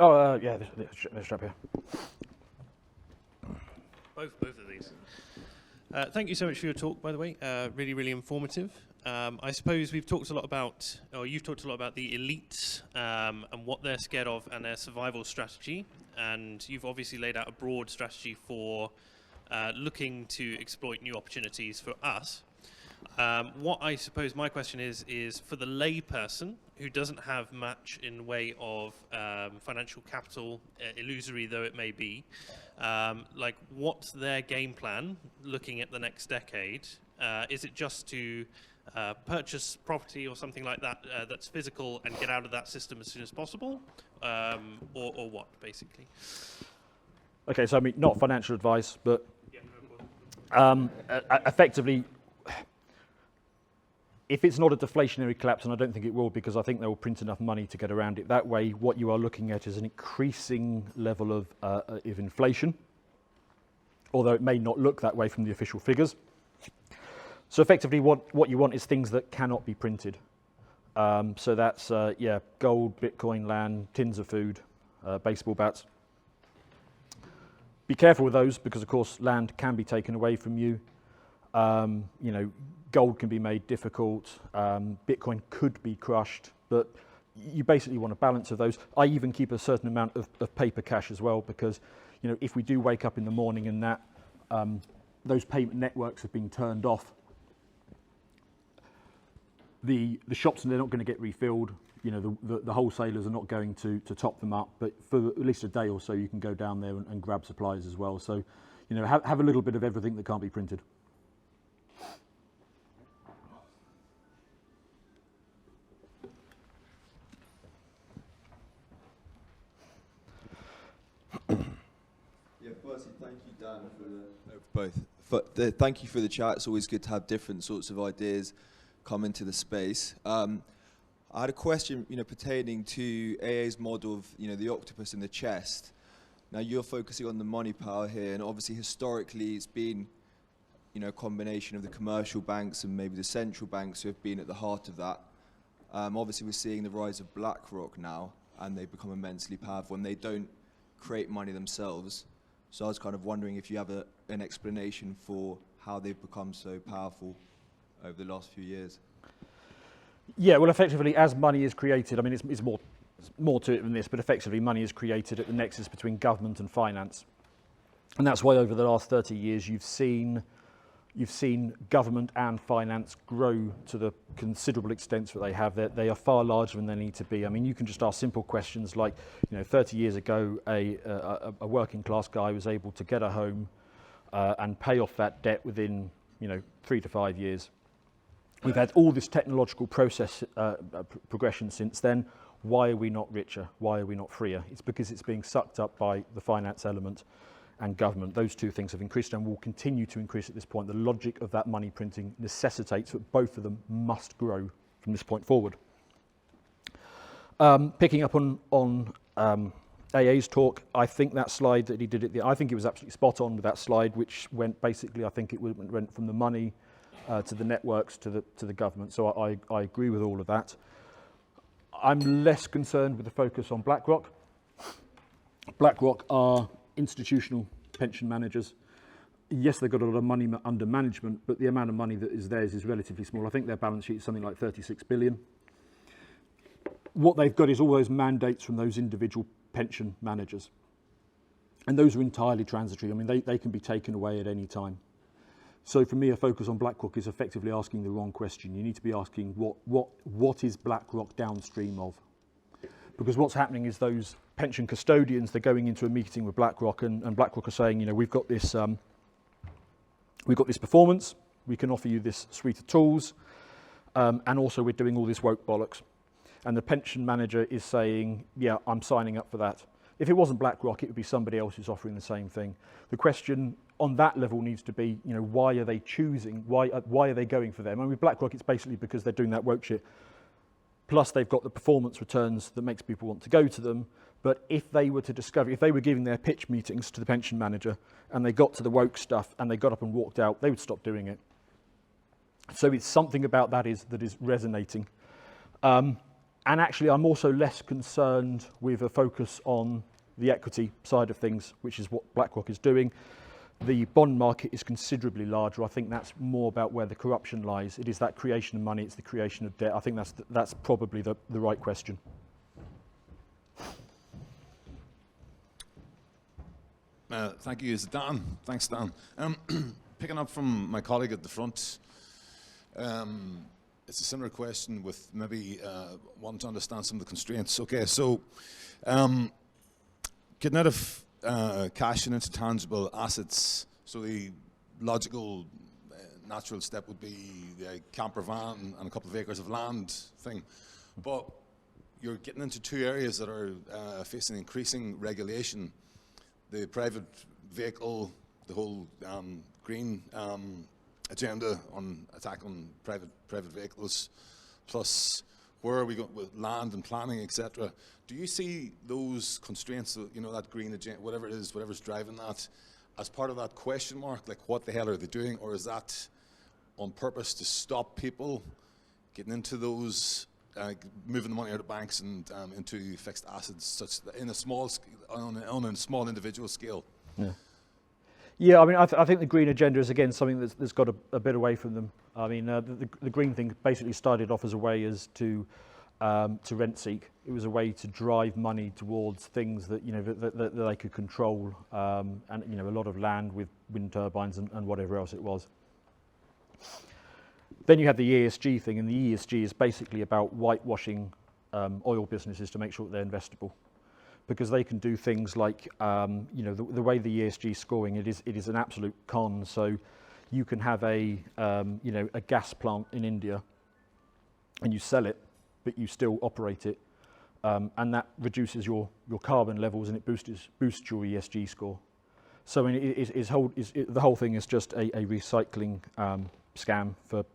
Oh, yeah, this chap here. Both of these. Thank you so much for your talk, by the way. Really, really informative. I suppose we've talked a lot about, or you've talked a lot about the elites and what they're scared of and their survival strategy. And you've obviously laid out a broad strategy for looking to exploit new opportunities for us. What I suppose my question is for the lay person who doesn't have much in way of financial capital, illusory though it may be, like what's their game plan looking at the next decade? Is it just to purchase property or something like that that's physical and get out of that system as soon as possible, or what, basically? Okay, so I mean, not financial advice, but effectively, if it's not a deflationary collapse, and I don't think it will, because I think they will print enough money to get around it, that way what you are looking at is an increasing level of inflation, although it may not look that way from the official figures. So effectively what you want is things that cannot be printed. So that's, gold, Bitcoin, land, tins of food, baseball bats. Be careful with those because, of course, land can be taken away from you. Gold can be made difficult. Bitcoin could be crushed, but you basically want a balance of those. I even keep a certain amount of paper cash as well because, if we do wake up in the morning and that those payment networks have been turned off, the shops, they're not going to get refilled. The wholesalers are not going to top them up, but for at least a day or so you can go down there and grab supplies as well. So, have a little bit of everything that can't be printed. Firstly, thank you, Dan, thank you for the chat. It's always good to have different sorts of ideas come into the space. I had a question, pertaining to AA's model of, the octopus in the chest. Now you're focusing on the money power here, and obviously historically it's been, a combination of the commercial banks and maybe the central banks who have been at the heart of that. Obviously we're seeing the rise of BlackRock now, and they've become immensely powerful, and they don't create money themselves. So I was kind of wondering if you have an explanation for how they've become so powerful over the last few years. Yeah, well, effectively, as money is created, I mean, it's more to it than this, but effectively money is created at the nexus between government and finance. And that's why over the last 30 years you've seen government and finance grow to the considerable extent that they have. They are far larger than they need to be. I mean, you can just ask simple questions like, 30 years ago, a working class guy was able to get a home and pay off that debt within, 3 to 5 years. We've had all this technological process progression since then. Why are we not richer? Why are we not freer? It's because it's being sucked up by the finance element and government. Those two things have increased and will continue to increase at this point. The logic of that money printing necessitates that both of them must grow from this point forward. Picking up on AA's talk, I think that slide that he did I think it was absolutely spot on with that slide, which went basically, I think it went from the money to the networks to the government. So I agree with all of that. I'm less concerned with the focus on BlackRock. BlackRock are institutional pension managers. Yes, they've got a lot of money under management, but the amount of money that is theirs is relatively small. I think their balance sheet is something like 36 billion. what they've got is all those mandates from those individual pension managers. And those are entirely transitory. I mean, they can be taken away at any time. So for me, a focus on BlackRock is effectively asking the wrong question. You need to be asking what is BlackRock downstream of? Because what's happening is those pension custodians, they're going into a meeting with BlackRock, and BlackRock are saying, you know, we've got this performance, we can offer you this suite of tools, and also we're doing all this woke bollocks. And the pension manager is saying, yeah, I'm signing up for that. If it wasn't BlackRock, it would be somebody else who's offering the same thing. The question on that level needs to be, you know, why are they choosing? Why are they going for them? I mean, with BlackRock, it's basically because they're doing that woke shit. Plus, they've got the performance returns that makes people want to go to them. But if they were to discover, if they were giving their pitch meetings to the pension manager and they got to the woke stuff and they got up and walked out, they would stop doing it. So it's something about that is resonating. And actually, I'm also less concerned with a focus on the equity side of things, which is what BlackRock is doing. The bond market is considerably larger. I think that's more about where the corruption lies. It is that creation of money, it's the creation of debt. I think that's probably the right question. Thank you. Is it Dan? Thanks, Dan. Picking up from my colleague at the front, it's a similar question with maybe wanting to understand some of the constraints. Okay, so getting out of cash and into tangible assets, so the logical natural step would be the camper van and a couple of acres of land thing. But you're getting into two areas that are facing increasing regulation. The private vehicle, the whole green agenda on attack on private vehicles, plus where are we going with land and planning, etc. Do you see those constraints, you know, that green agenda, whatever it is, whatever's driving that, as part of that question mark, like what the hell are they doing, or is that on purpose to stop people getting into those, moving the money out of banks and into fixed assets, such that in a small on a small individual scale? Yeah. Yeah, I mean, I think the green agenda is again something that's got a bit away from them. I mean, the green thing basically started off as a way as to rent seek. It was a way to drive money towards things that, you know, that they could control, and, you know, a lot of land with wind turbines and whatever else it was. Then you had the ESG thing, and the ESG is basically about whitewashing oil businesses to make sure that they're investable, because they can do things like, you know, the way the ESG scoring, it is an absolute con. So you can have you know, a gas plant in India, and you sell it, but you still operate it, and that reduces your carbon levels, and it boosts your ESG score. So I mean, the whole thing is just a recycling scam for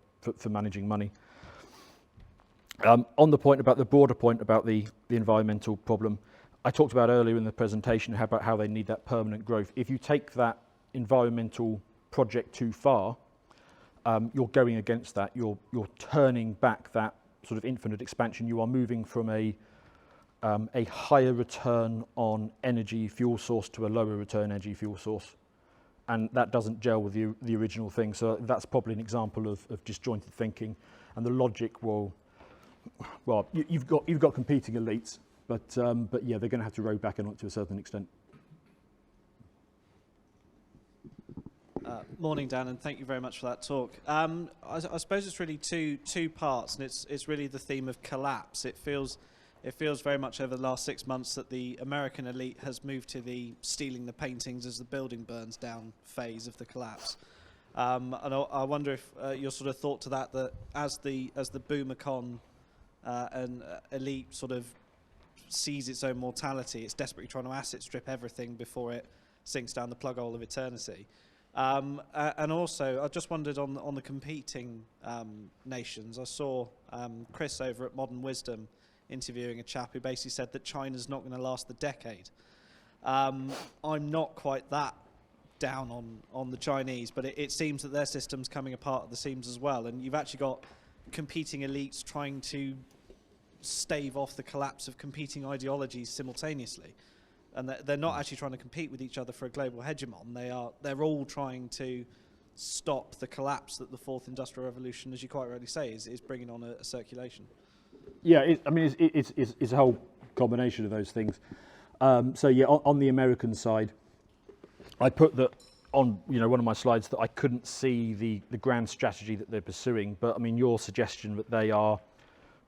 managing money. On the point about the broader point about the environmental problem, I talked about earlier in the presentation about how they need that permanent growth. If you take that environmental project too far, you're going against that. You're turning back that sort of infinite expansion. You are moving from a higher return on energy fuel source to a lower return energy fuel source, and that doesn't gel with the original thing. So that's probably an example of disjointed thinking, and the logic will. Well, you've got competing elites. But yeah, they're going to have to row back on it to a certain extent. Morning, Dan, and thank you very much for that talk. I suppose it's really two parts, and it's really the theme of collapse. It feels very much over the last 6 months that the American elite has moved to the stealing the paintings as the building burns down phase of the collapse. And I wonder if your sort of thought to that as the boomacon and elite sort of sees its own mortality, it's desperately trying to asset strip everything before it sinks down the plug hole of eternity. And also, I just wondered on the competing nations. I saw Chris over at Modern Wisdom interviewing a chap who basically said that China's not going to last the decade. I'm not quite that down on the Chinese, but it seems that their system's coming apart at the seams as well, and you've actually got competing elites trying to stave off the collapse of competing ideologies simultaneously, and they're not actually trying to compete with each other for a global hegemon. They're all trying to stop the collapse that the fourth industrial revolution, as you quite rightly say, is bringing on a circulation. Yeah, I mean, it's a whole combination of those things. So yeah, on the American side, I put that on one of my slides that I couldn't see the grand strategy that they're pursuing. But I mean, your suggestion that they are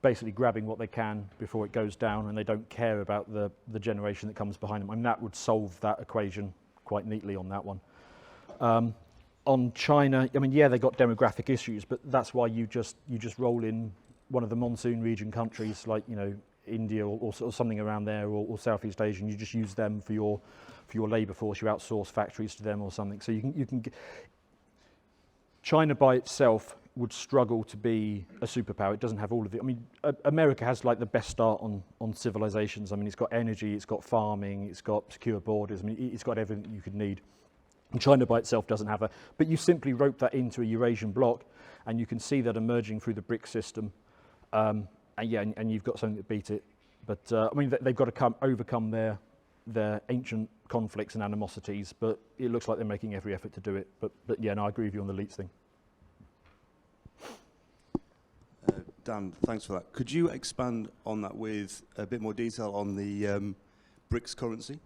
basically grabbing what they can before it goes down, and they don't care about the generation that comes behind them. I mean, that would solve that equation quite neatly on that one. On China, I mean, yeah, they got demographic issues, but that's why you just roll in one of the monsoon region countries like India or something around there, or Southeast Asia, and you just use them for your labour force. You outsource factories to them or something. So you can China by itself would struggle to be a superpower. It doesn't have all of it. I mean, America has like the best start on civilizations. I mean, it's got energy, it's got farming, it's got secure borders. I mean, it's got everything you could need. And China by itself doesn't have but you simply rope that into a Eurasian bloc, and you can see that emerging through the BRIC system. And you've got something to beat it. But I mean, they've got to overcome their ancient conflicts and animosities. But it looks like they're making every effort to do it. But yeah, no, I agree with you on the elites thing. Dan, thanks for that. Could you expand on that with a bit more detail on the BRICS currency?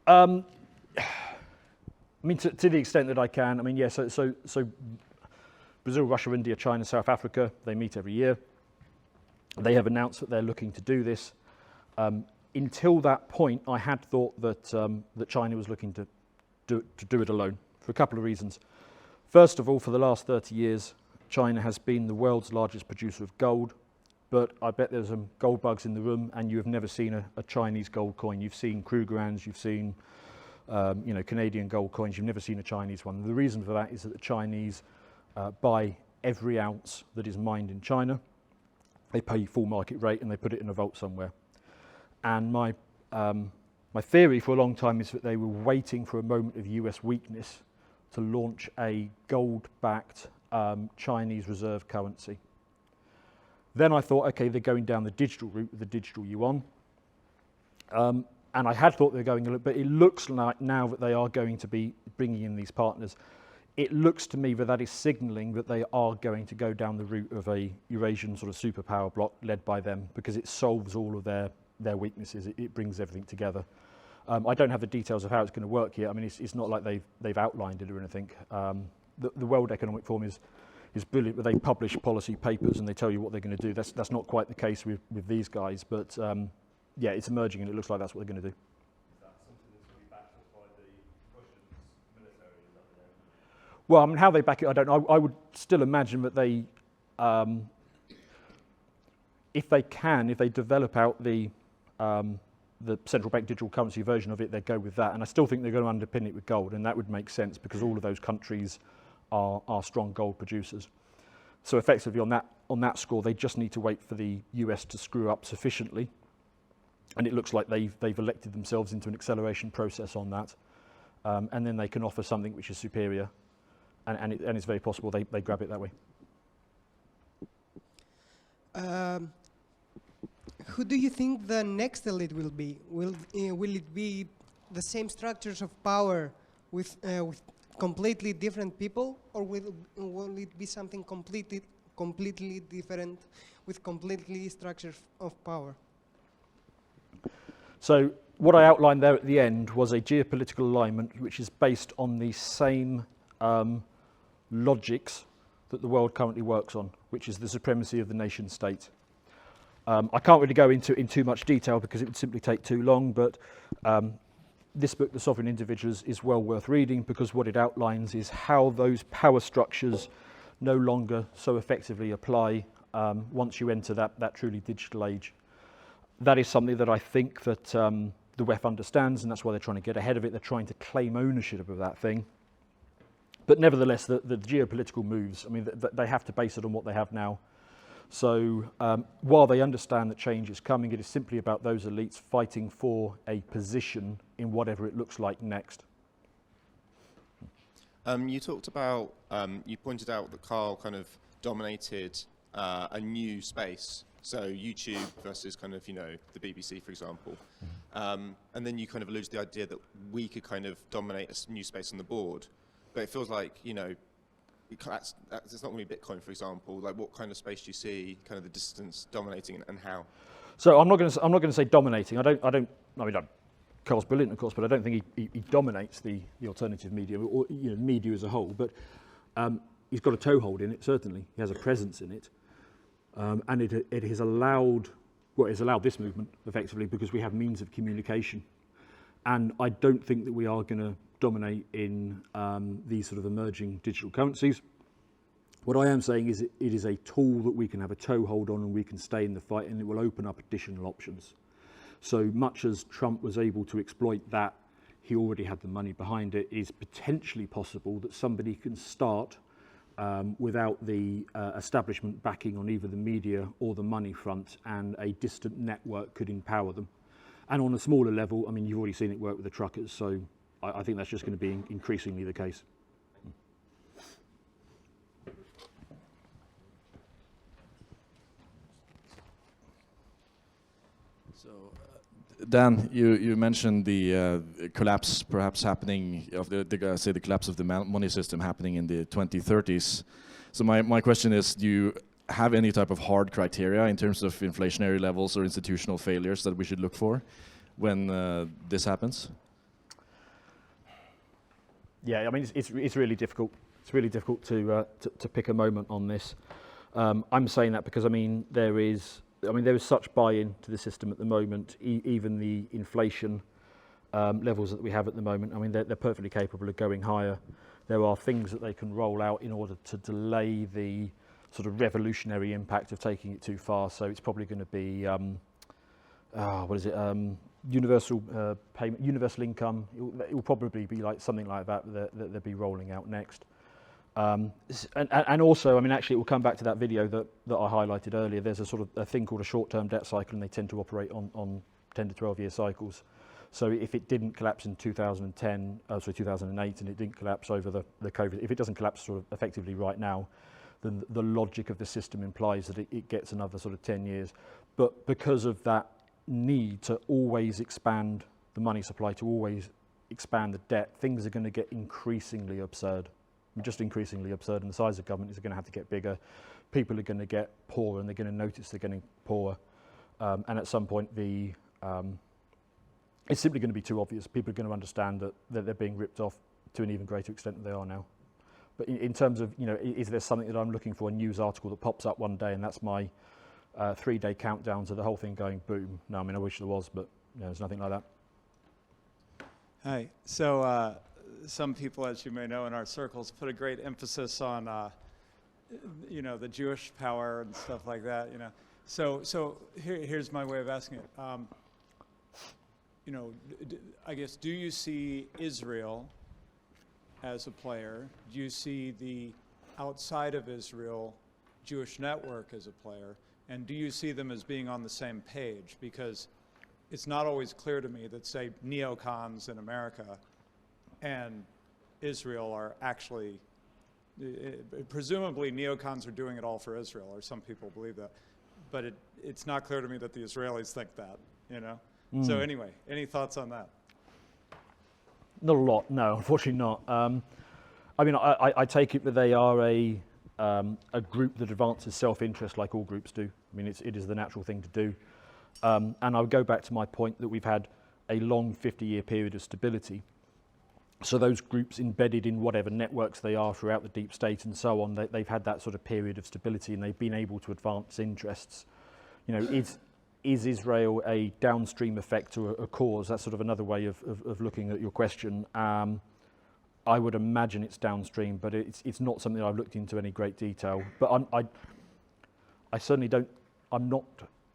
I mean, to the extent that I can. I mean, yeah. So Brazil, Russia, India, China, South Africa. They meet every year. They have announced that they're looking to do this. Until that point, I had thought that China was looking to do it alone for a couple of reasons. First of all, for the last 30 years, China has been the world's largest producer of gold, but I bet there's some gold bugs in the room, and you have never seen a Chinese gold coin. You've seen Krugerrands, you've seen Canadian gold coins. You've never seen a Chinese one. The reason for that is that the Chinese buy every ounce that is mined in China. They pay full market rate and they put it in a vault somewhere. And my theory for a long time is that they were waiting for a moment of US weakness to launch a gold-backed Chinese reserve currency. Then I thought, okay, they're going down the digital route with the digital yuan. And I had thought they were going a little, but it looks like now that they are going to be bringing in these partners. It looks to me that is signalling that they are going to go down the route of a Eurasian sort of superpower bloc led by them, because it solves all of their weaknesses. It brings everything together. I don't have the details of how it's going to work yet. I mean, it's not like they've outlined it or anything. The World Economic Forum is brilliant, but they publish policy papers and they tell you what they're going to do. That's not quite the case with these guys, but yeah, it's emerging and it looks like that's what they're going to do. Is that something that's going to be backed up by the Russians military? Is that the Well, I mean, how they back it, I don't know. I would still imagine that they, if they develop out the central bank digital currency version of it, they go with that. And I still think they're going to underpin it with gold, and that would make sense because all of those countries are strong gold producers. So effectively on that score, they just need to wait for the US to screw up sufficiently. And it looks like they've elected themselves into an acceleration process on that. And then they can offer something which is superior. And it's very possible they grab it that way. Who do you think the next elite will be? Will it be the same structures of power with completely different people, or will it be something completely different with completely structures of power? So what I outlined there at the end was a geopolitical alignment which is based on the same logics that the world currently works on, which is the supremacy of the nation state. I can't really go into in too much detail because it would simply take too long, but this book, The Sovereign Individual, is well worth reading because what it outlines is how those power structures no longer so effectively apply once you enter that truly digital age. That is something that I think that the WEF understands, and that's why they're trying to get ahead of it. They're trying to claim ownership of that thing. But nevertheless, the geopolitical moves, I mean, they have to base it on what they have now. So while they understand that change is coming, it is simply about those elites fighting for a position in whatever it looks like next. You talked about, you pointed out that Carl kind of dominated a new space. So YouTube versus kind of, the BBC, for example. And then you kind of alluded to the idea that we could kind of dominate a new space on the board. But it feels like, It's not going to be Bitcoin, for example. Like, what kind of space do you see, kind of the distance dominating, and how? So I'm not going to say dominating. I mean, Carl's brilliant, of course, but I don't think he dominates the alternative media or media as a whole. But he's got a toehold in it. Certainly, he has a presence in it, and it has allowed this movement effectively because we have means of communication. And I don't think that we are going to dominate in these sort of emerging digital currencies. What I am saying is it is a tool that we can have a toehold on and we can stay in the fight, and it will open up additional options. So much as Trump was able to exploit that, he already had the money behind it. It is potentially possible that somebody can start without the establishment backing on either the media or the money front, and a distant network could empower them. And on a smaller level, I mean, you've already seen it work with the truckers, so I think that's just going to be increasingly the case. So, Dan, you mentioned the collapse perhaps happening of the collapse of the money system happening in the 2030s. So my question is, do you have any type of hard criteria in terms of inflationary levels or institutional failures that we should look for when this happens? Yeah, I mean, it's really difficult. It's really difficult to pick a moment on this. I'm saying that because there is such buy-in to the system at the moment. Even the inflation levels that we have at the moment, I mean, they're perfectly capable of going higher. There are things that they can roll out in order to delay the sort of revolutionary impact of taking it too far. So it's probably going to be universal payment, universal income. It will probably be like something like that they'll be rolling out next. And also, I mean, actually, it will come back to that video that I highlighted earlier. There's a sort of a thing called a short-term debt cycle, and they tend to operate on 10 to 12-year cycles. So if it didn't collapse in 2008, and it didn't collapse over the COVID, if it doesn't collapse sort of effectively right now, then the logic of the system implies that it gets another sort of 10 years. But because of that need to always expand the money supply, to always expand the debt, things are going to get increasingly absurd. Just increasingly absurd, and the size of government is going to have to get bigger. People are going to get poorer, and they're going to notice they're getting poorer. And at some point, it's simply going to be too obvious. People are going to understand that they're being ripped off to an even greater extent than they are now. But in terms of, is there something that I'm looking for, a news article that pops up one day, and that's my 3-day countdown to the whole thing going boom? No, I mean, I wish there was, but there's nothing like that. Hi. So some people, as you may know, in our circles put a great emphasis on, the Jewish power and stuff like that. So here's my way of asking it. I guess, do you see Israel as a player? Do you see the outside of Israel Jewish network as a player? And do you see them as being on the same page? Because it's not always clear to me that, say, neocons in America and Israel are actually, presumably neocons are doing it all for Israel, or some people believe that. But it's not clear to me that the Israelis think that, So anyway, any thoughts on that? Not a lot, no, unfortunately not. I take it that they are a group that advances self-interest like all groups do. I mean, it is the natural thing to do. And I would go back to my point that we've had a long 50-year period of stability. So those groups embedded in whatever networks they are throughout the deep state and so on, they've had that sort of period of stability, and they've been able to advance interests. Is Israel a downstream effect or a cause? That's sort of another way of looking at your question. I would imagine it's downstream, but it's not something I've looked into any great detail. But I certainly don't. I'm not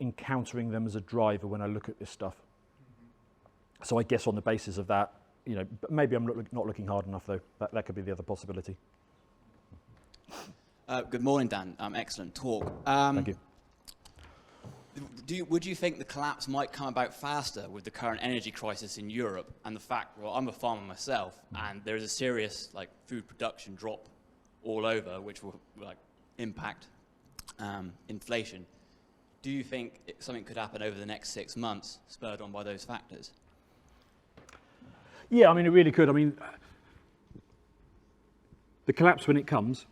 encountering them as a driver when I look at this stuff. So I guess on the basis of that, maybe I'm not looking hard enough though. That could be the other possibility. Good morning, Dan. Excellent talk. Thank you. Would you think the collapse might come about faster with the current energy crisis in Europe and the fact, well, I'm a farmer myself, and there is a serious food production drop all over, which will impact inflation. Do you think something could happen over the next 6 months, spurred on by those factors? Yeah, I mean, it really could. I mean, the collapse, when it comes,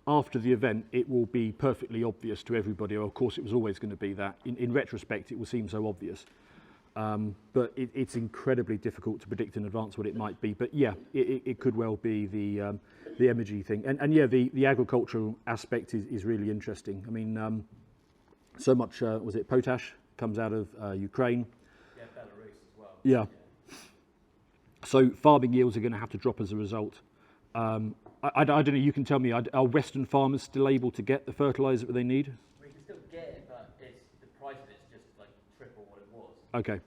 after the event, it will be perfectly obvious to everybody. Of course, it was always going to be that. In retrospect, it will seem so obvious. But it's incredibly difficult to predict in advance what it might be. But yeah, it could well be the energy thing. And yeah, the agricultural aspect is really interesting. I mean, so much, was it potash, comes out of Ukraine. Yeah, Belarus as well. Yeah. So farming yields are going to have to drop as a result. I don't know, you can tell me, are Western farmers still able to get the fertiliser that they need? We can still get it, but the price of it's just like triple what it was. Okay.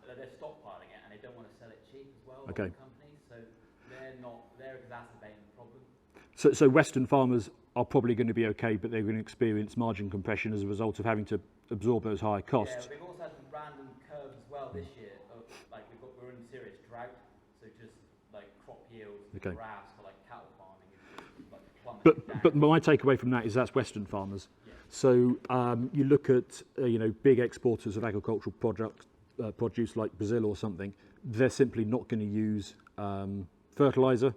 They're stockpiling it and they don't want to sell it cheap as well. Okay. Companies, so they're exacerbating the problem. So Western farmers are probably going to be okay, but they're going to experience margin compression as a result of having to absorb those higher costs. Yeah, we've also had some random curves as well this year. Like we're in serious drought, so just like crop yields, Okay. grass for like cattle farming is just like plummeting down. But my takeaway from that is that's Western farmers. Yeah. So you look at big exporters of agricultural produce like Brazil or something. They're simply not going to use fertilizer.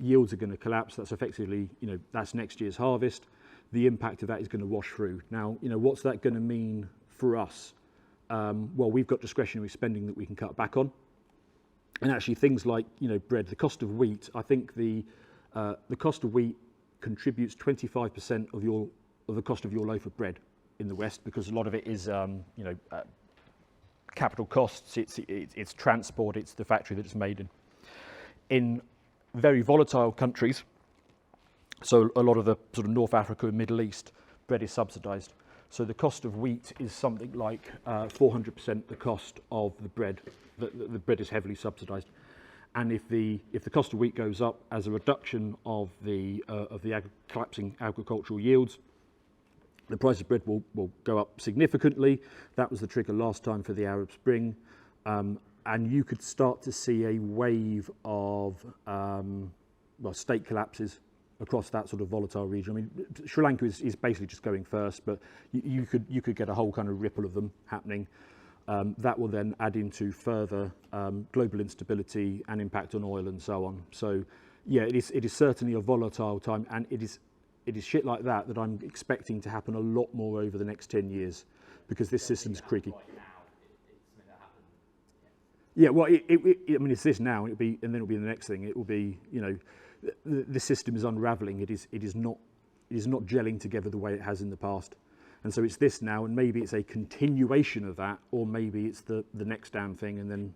Yields are going to collapse. That's effectively that's next year's harvest. The impact of that is going to wash through. Now what's that going to mean for us? Well, we've got discretionary spending that we can cut back on. And actually things like, bread, the cost of wheat, I think the cost of wheat contributes 25% of the cost of your loaf of bread in the West, because a lot of it is, capital costs, it's transport, it's the factory that it's made in. In very volatile countries, so a lot of the sort of North Africa and Middle East, bread is subsidised. So the cost of wheat is something like 400% the cost of the bread. The bread is heavily subsidised, and if the cost of wheat goes up as a reduction of the collapsing agricultural yields, the price of bread will go up significantly. That was the trigger last time for the Arab Spring, and you could start to see a wave of state collapses across that sort of volatile region. I mean, Sri Lanka is basically just going first, but you could get a whole kind of ripple of them happening. That will then add into further global instability and impact on oil and so on. So, yeah, it is certainly a volatile time, and it is shit like that I'm expecting to happen a lot more over the next 10 years, because this system's creaky. Yeah, well, I mean, it's this now, and then it'll be the next thing. It will be, the system is unravelling. It is not gelling together the way it has in the past. And so it's this now, and maybe it's a continuation of that, or maybe it's the next damn thing, and then,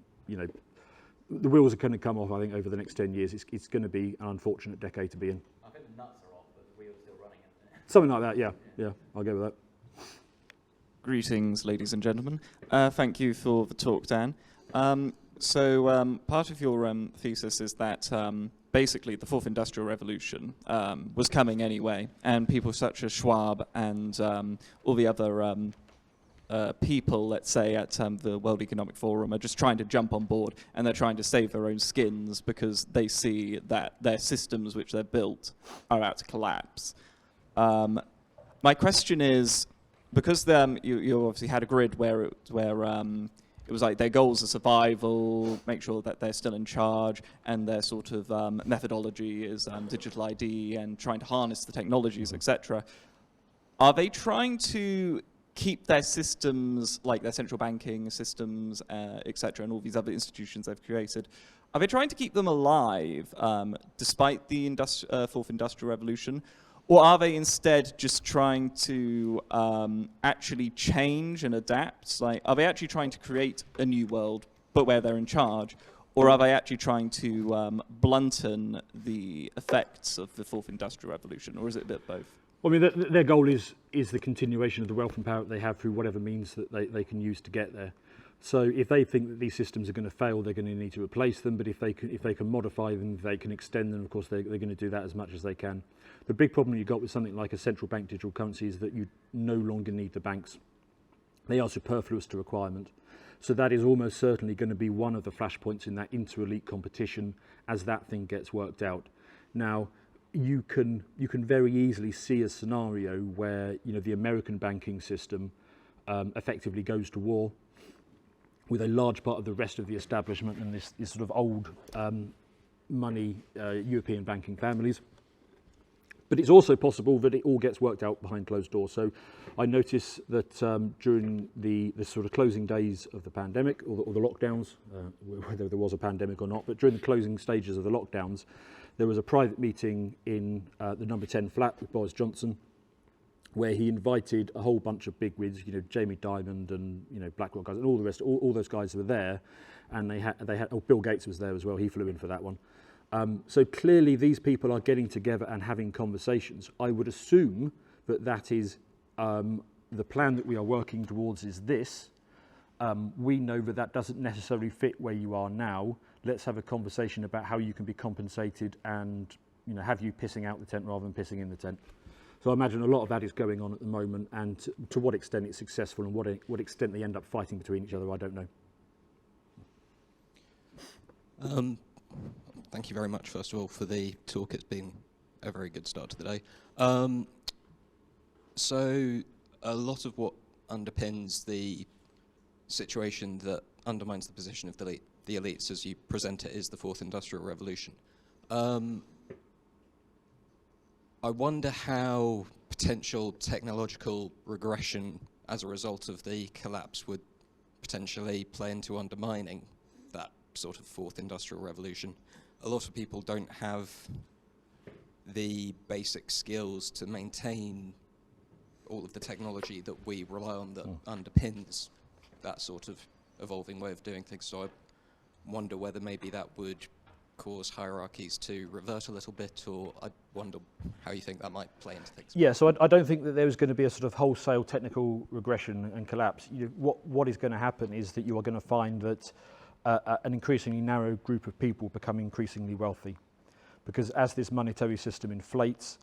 the wheels are going to come off, I think, over the next 10 years. It's going to be an unfortunate decade to be in. I think the nuts are off, but the wheel's still running. Something like that, yeah, I'll go with that. Greetings, ladies and gentlemen. Thank you for the talk, Dan. So part of your thesis is that basically the fourth industrial revolution was coming anyway, and people such as Schwab and all the other people, let's say, at the World Economic Forum are just trying to jump on board, and they're trying to save their own skins because they see that their systems which they're built are about to collapse. My question is, because you obviously had a grid where it was like their goals are survival, make sure that they're still in charge, and their sort of methodology is digital ID and trying to harness the technologies, etc. Are they trying to keep their systems, like their central banking systems, etc., and all these other institutions they've created, are they trying to keep them alive despite the fourth industrial revolution? Or are they instead just trying to actually change and adapt? Like, are they actually trying to create a new world, but where they're in charge? Or are they actually trying to blunten the effects of the fourth industrial revolution? Or is it a bit of both? Well, I mean, their goal is the continuation of the wealth and power that they have through whatever means that they can use to get there. So if they think that these systems are going to fail, they're going to need to replace them. But if they can modify them, they can extend them. Of course, they're going to do that as much as they can. The big problem you've got with something like a central bank digital currency is that you no longer need the banks. They are superfluous to requirement. So that is almost certainly going to be one of the flashpoints in that inter-elite competition as that thing gets worked out. Now, you can very easily see a scenario where the American banking system effectively goes to war with a large part of the rest of the establishment and this sort of old money European banking families But it's also possible that it all gets worked out behind closed doors. So I noticed that during the sort of closing days of the pandemic or the lockdowns, whether there was a pandemic or not, but during the closing stages of the lockdowns, there was a private meeting in the number 10 flat with Boris Johnson, where he invited a whole bunch of bigwigs, Jamie Dimon and BlackRock guys and all the rest, all those guys were there, and they had Bill Gates was there as well. He flew in for that one. So clearly these people are getting together and having conversations. I would assume that is the plan that we are working towards is this. We know that doesn't necessarily fit where you are now. Let's have a conversation about how you can be compensated and have you pissing out the tent rather than pissing in the tent. So I imagine a lot of that is going on at the moment, and to what extent it's successful and what extent they end up fighting between each other, I don't know. Thank you very much, first of all, for the talk. It's been a very good start to the day. So a lot of what underpins the situation that undermines the position of the elites as you present it is the fourth industrial revolution. I wonder how potential technological regression as a result of the collapse would potentially play into undermining that sort of fourth industrial revolution. A lot of people don't have the basic skills to maintain all of the technology that we rely on that underpins that sort of evolving way of doing things. So I wonder whether maybe that would cause hierarchies to revert a little bit, or I wonder how you think that might play into things. Yeah, so I don't think that there is going to be a sort of wholesale technical regression and collapse. What is going to happen is that you are going to find that an increasingly narrow group of people become increasingly wealthy, because as this monetary system inflates,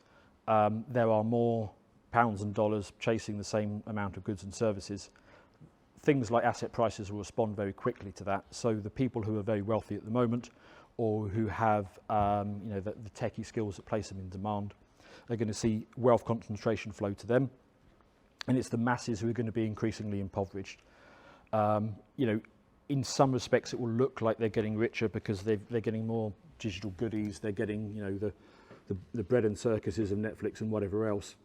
there are more pounds and dollars chasing the same amount of goods and services. Things like asset prices will respond very quickly to that. So the people who are very wealthy at the moment, or who have the techie skills that place them in demand, are going to see wealth concentration flow to them, and it's the masses who are going to be increasingly impoverished. In some respects, it will look like they're getting richer because they're getting more digital goodies. They're getting the bread and circuses of Netflix and whatever else.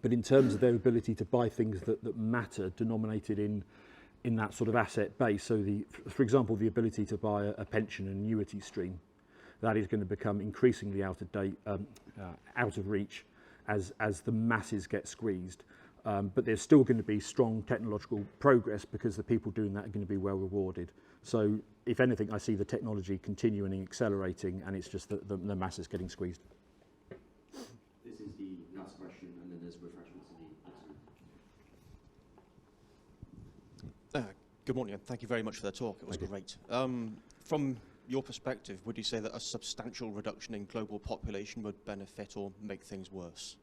But in terms of their ability to buy things that matter, denominated in that sort of asset base, so for example, the ability to buy a pension and annuity stream, that is going to become increasingly out of date, out of reach, as the masses get squeezed. But there's still going to be strong technological progress because the people doing that are going to be well rewarded. So if anything, I see the technology continuing and accelerating, and it's just that the masses getting squeezed. This is the last question, and then there's refreshments in the next room. Good morning, and thank you very much for the talk. It was great. From your perspective, would you say that a substantial reduction in global population would benefit or make things worse?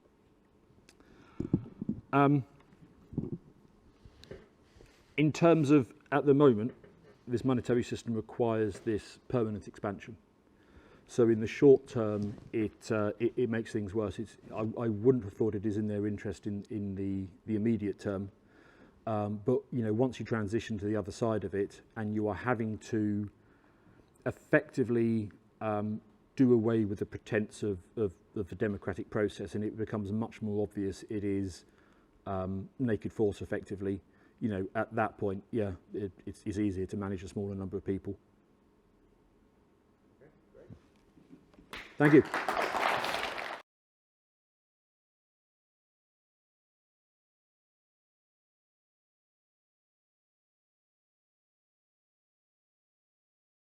In terms of, at the moment, this monetary system requires this permanent expansion. So in the short term, it makes things worse. I wouldn't have thought it is in their interest in the immediate term. But once you transition to the other side of it, and you are having to effectively do away with the pretense of the democratic process, and it becomes much more obvious it is naked force effectively, at that point, yeah, it's easier to manage a smaller number of people. Thank you.